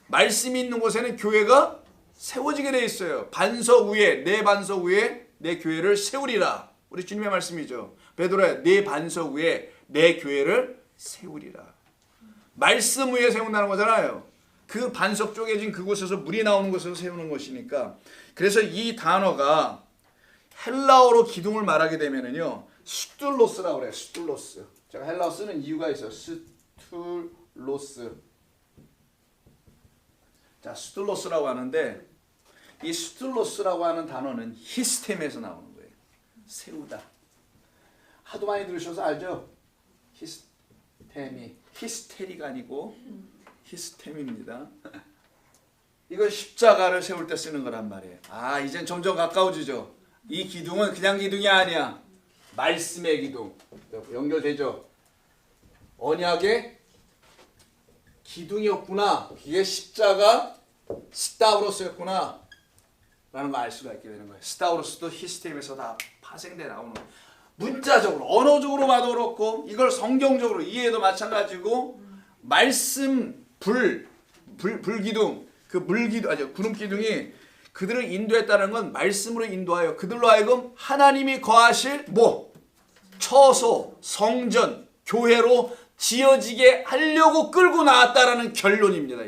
A: 말씀이 있는 곳에는 교회가 세워지게 돼 있어요. 반석 위에 내 반석 위에 내 교회를 세우리라. 우리 주님의 말씀이죠. 베드로야 내 반석 위에 내 교회를 세우리라. 말씀 위에 세운다는 거잖아요. 그 반석 쪼개진 그곳에서 물이 나오는 곳에서 세우는 것이니까. 그래서 이 단어가 헬라어로 기둥을 말하게 되면은요 스툴로스라고 그래요. 스툴로스. 제가 헬라어 쓰는 이유가 있어요. 스툴로스. 자, 스툴로스라고 하는데 이 스툴로스라고 하는 단어는 히스템에서 나오는 거예요. 세우다. 하도 많이 들으셔서 알죠? 히스템이 히스테리가 아니고 히스템입니다. 이건 십자가를 세울 때 쓰는 거란 말이에요. 아, 이젠 점점 가까워지죠. 이 기둥은 그냥 기둥이 아니야. 말씀의 기둥. 연결되죠? 언약의 기둥이었구나. 이게 십자가 스타우로스였구나 라는 걸 알 수가 있게 되는 거예요. 스타우로스도 히스템에서 다 파생돼 나오는 거예요. 문자적으로 언어적으로 봐도 그렇고 이걸 성경적으로 이해해도 마찬가지고 말씀 불기둥 그 물기둥 아니 구름기둥이 그들을 인도했다는 건 말씀으로 인도하여 그들로 하여금 하나님이 거하실 처소 성전 교회로 지어지게 하려고 끌고 나왔다라는 결론입니다.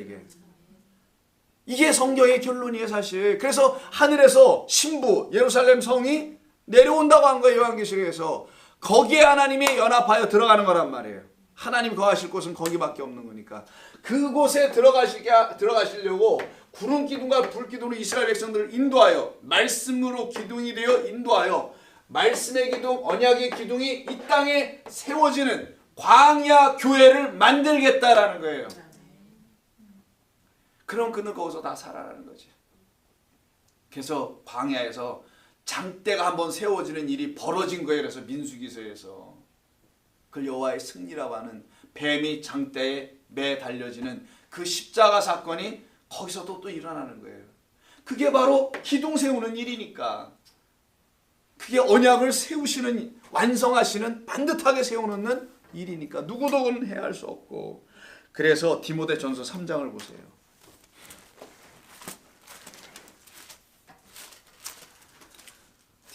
A: 이게 성경의 결론이에요 사실. 그래서 하늘에서 신부 예루살렘 성이 내려온다고 한 거예요. 요한계시록에서. 거기에 하나님이 연합하여 들어가는 거란 말이에요. 하나님 거하실 곳은 거기밖에 없는 거니까. 그곳에 들어가시려고 구름 기둥과 불 기둥으로 이스라엘 백성들을 인도하여 말씀으로 기둥이 되어 인도하여 말씀의 기둥 언약의 기둥이 이 땅에 세워지는 광야 교회를 만들겠다라는 거예요. 그럼 그는 거기서 다 살아나는 거지. 그래서 광야에서 장대가 한번 세워지는 일이 벌어진 거예요. 그래서 민수기서에서 그걸 여호와의 승리라고 하는 뱀이 장대에 매 달려지는 그 십자가 사건이 거기서도 또 일어나는 거예요. 그게 바로 기둥 세우는 일이니까. 그게 언약을 세우시는 완성하시는 반듯하게 세워놓는 일이니까 누구도 그건 해야 할 수 없고. 그래서 디모데전서 3장을 보세요.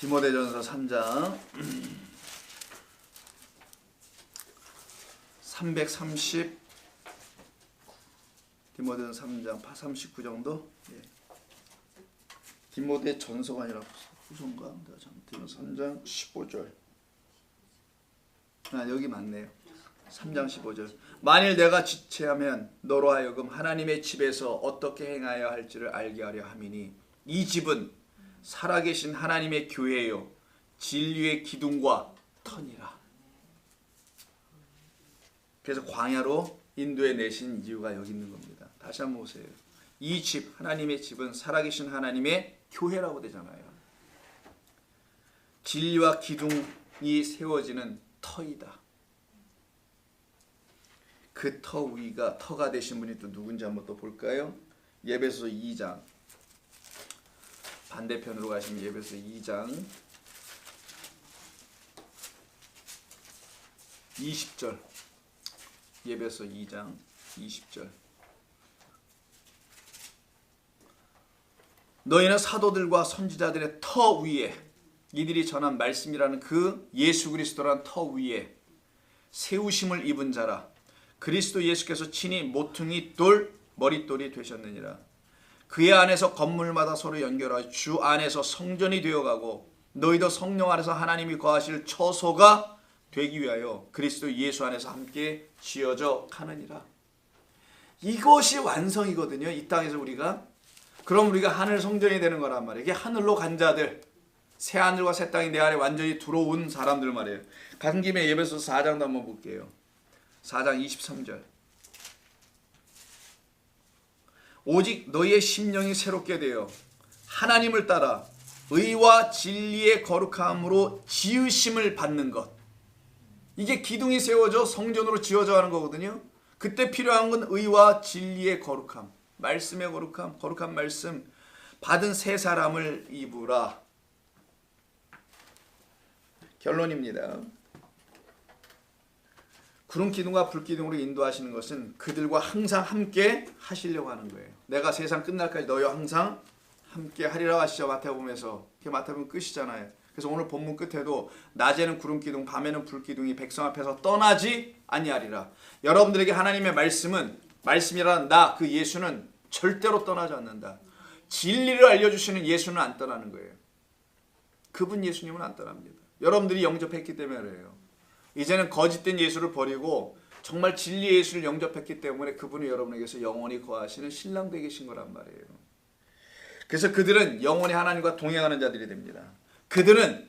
A: 디모데전서 3장 330 디모데전서 3장 39 정도? 예. 디모데전서가 아니라 후손가? 디모데전서 3장 15절. 여기 맞네요. 3장 15절. 만일 내가 지체하면 너로 하여금 하나님의 집에서 어떻게 행하여 할지를 알게 하려 함이니 이 집은 살아계신 하나님의 교회요 진리의 기둥과 터니라. 그래서 광야로 인도해 내신 이유가 여기 있는 겁니다. 다시 한번 보세요. 이 집, 하나님의 집은 살아계신 하나님의 교회라고 되잖아요. 진리와 기둥이 세워지는 터이다. 그 터 위가 터가 되신 분이 또 누군지 한번 또 볼까요? 에베소 2장 반대편으로 가시면 에베소 2장 20절 에베소 2장 20절 너희는 사도들과 선지자들의 터 위에 이들이 전한 말씀이라는 그 예수 그리스도라는 터 위에 세우심을 입은 자라. 그리스도 예수께서 친히 모퉁이 돌 머릿돌이 되셨느니라. 그의 안에서 건물마다 서로 연결하여 주 안에서 성전이 되어가고 너희도 성령 안에서 하나님이 거하실 처소가 되기 위하여 그리스도 예수 안에서 함께 지어져 가느니라. 이것이 완성이거든요. 이 땅에서 우리가. 그럼 우리가 하늘 성전이 되는 거란 말이에요. 이게 하늘로 간 자들, 새 하늘과 새 땅이 내 안에 완전히 들어온 사람들 말이에요. 간 김에 에베소서 4장도 한번 볼게요. 4장 23절. 오직 너희의 심령이 새롭게 되어 하나님을 따라 의와 진리의 거룩함으로 지으심을 받는 것. 이게 기둥이 세워져 성전으로 지어져 가는 거거든요. 그때 필요한 건 의와 진리의 거룩함, 말씀의 거룩함, 거룩한 말씀 받은 새 사람을 입으라. 결론입니다. 구름 기둥과 불 기둥으로 인도하시는 것은 그들과 항상 함께 하시려고 하는 거예요. 내가 세상 끝날까지 너희와 항상 함께 하리라 하시죠. 마태복음에서. 그게 마태복음 끝이잖아요. 그래서 오늘 본문 끝에도 낮에는 구름 기둥, 밤에는 불 기둥이 백성 앞에서 떠나지 아니하리라. 여러분들에게 하나님의 말씀은 말씀이라는 나, 그 예수는 절대로 떠나지 않는다. 진리를 알려주시는 예수는 안 떠나는 거예요. 그분 예수님은 안 떠납니다. 여러분들이 영접했기 때문에 그래요. 이제는 거짓된 예수를 버리고 정말 진리의 예수를 영접했기 때문에 그분이 여러분에게서 영원히 거하시는 신랑 되계신 거란 말이에요. 그래서 그들은 영원히 하나님과 동행하는 자들이 됩니다. 그들은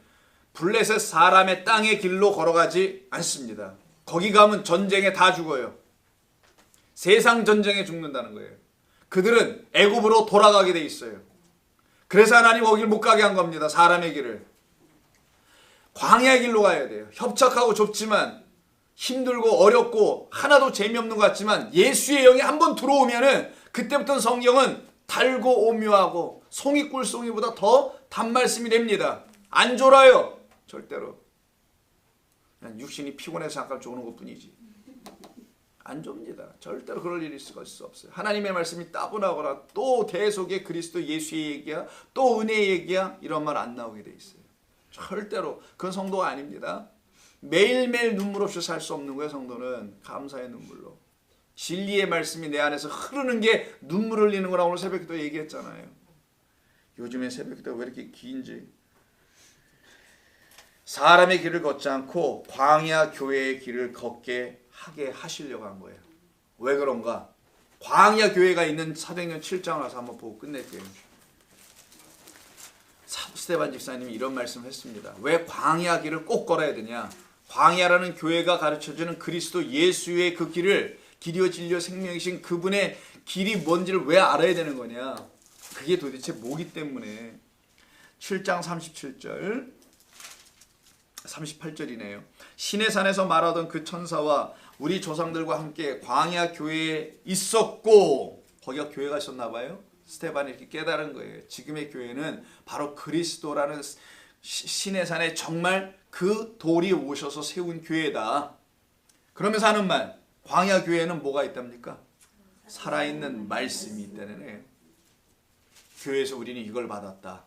A: 블레셋 사람의 땅의 길로 걸어가지 않습니다. 거기 가면 전쟁에 다 죽어요. 세상 전쟁에 죽는다는 거예요. 그들은 애굽으로 돌아가게 돼 있어요. 그래서 하나님 거기를 못 가게 한 겁니다. 사람의 길을. 광야의 길로 가야 돼요. 협착하고 좁지만 힘들고 어렵고 하나도 재미없는 것 같지만 예수의 영이 한번 들어오면은 그때부터는 성경은 달고 오묘하고 송이 꿀송이보다 더 단말씀이 됩니다. 안 졸아요. 절대로. 그냥 육신이 피곤해서 잠깐 조는 것뿐이지. 안 좁니다. 절대로 그럴 일이 있을 수 없어요. 하나님의 말씀이 따분하거나 또 대속의 그리스도 예수의 얘기야 또 은혜의 얘기야 이런 말 안 나오게 돼 있어요. 절대로 그건 성도가 아닙니다. 매일매일 눈물 없이 살 수 없는 거예요. 성도는 감사의 눈물로. 진리의 말씀이 내 안에서 흐르는 게 눈물 흘리는 거라고 오늘 새벽기도 얘기했잖아요. 요즘에 새벽기도가 왜 이렇게 긴지. 사람의 길을 걷지 않고 광야 교회의 길을 걷게 하게 하시려고 한 거예요. 왜 그런가? 광야 교회가 있는 사도행전 7장을 와서 한번 보고 끝낼게요. 스데반 집사님이 이런 말씀을 했습니다. 왜 광야 길을 꼭 걸어야 되냐? 광야라는 교회가 가르쳐주는 그리스도 예수의 그 길을 길이요 진리요 생명이신 그분의 길이 뭔지를 왜 알아야 되는 거냐? 그게 도대체 뭐기 때문에. 7장 37절 38절이네요. 시내산에서 말하던 그 천사와 우리 조상들과 함께 광야 교회에 있었고, 거기가 교회가 있었나 봐요. 스데반이 이렇게 깨달은 거예요. 지금의 교회는 바로 그리스도라는 시내산에 정말 그 돌이 오셔서 세운 교회다. 그러면서 하는 말, 광야 교회에는 뭐가 있답니까? 살아있는 말씀이 있다는 거예요. 교회에서 우리는 이걸 받았다.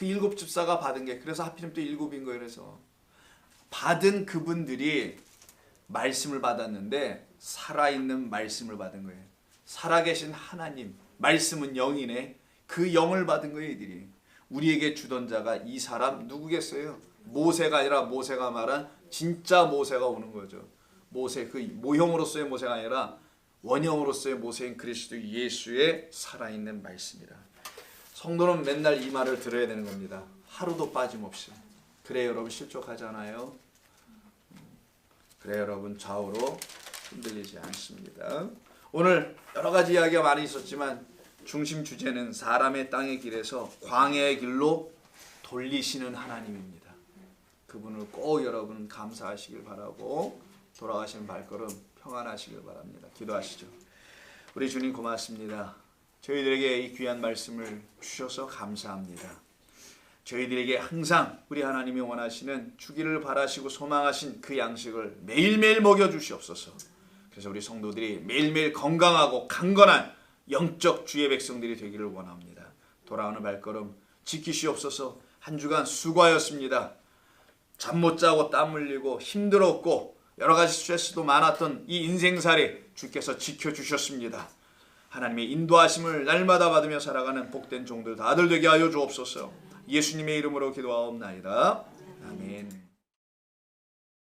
A: 그 7 집사가 받은 게 그래서 하필이면 또 7인 거예요. 그래서 받은 그분들이 말씀을 받았는데 살아있는 말씀을 받은 거예요. 살아계신 하나님, 말씀은 영이네. 그 영을 받은 거예요. 이들이. 우리에게 주던 자가 이 사람 누구겠어요? 모세가 아니라 모세가 말한 진짜 모세가 오는 거죠. 모세, 그 모형으로서의 모세가 아니라 원형으로서의 모세인 그리스도 예수의 살아있는 말씀이다. 성도는 맨날 이 말을 들어야 되는 겁니다. 하루도 빠짐없이. 그래 여러분 실족하잖아요. 그래 여러분 좌우로 흔들리지 않습니다. 오늘 여러 가지 이야기가 많이 있었지만 중심 주제는 사람의 땅의 길에서 광야의 길로 돌리시는 하나님입니다. 그분을 꼭 여러분 감사하시길 바라고 돌아가시는 발걸음 평안하시길 바랍니다. 기도하시죠. 우리 주님 고맙습니다. 저희들에게 이 귀한 말씀을 주셔서 감사합니다. 저희들에게 항상 우리 하나님이 원하시는 주기를 바라시고 소망하신 그 양식을 매일매일 먹여주시옵소서. 그래서 우리 성도들이 매일매일 건강하고 강건한 영적 주의 백성들이 되기를 원합니다. 돌아오는 발걸음 지키시옵소서. 한 주간 수고하였습니다. 잠 못 자고 땀 흘리고 힘들었고 여러 가지 스트레스도 많았던 이 인생살이 주께서 지켜주셨습니다. 하나님의 인도하심을 날마다 받으며 살아가는 복된 종들 다들 되게 하여 주옵소서. 예수님의 이름으로 기도하옵나이다. 아멘.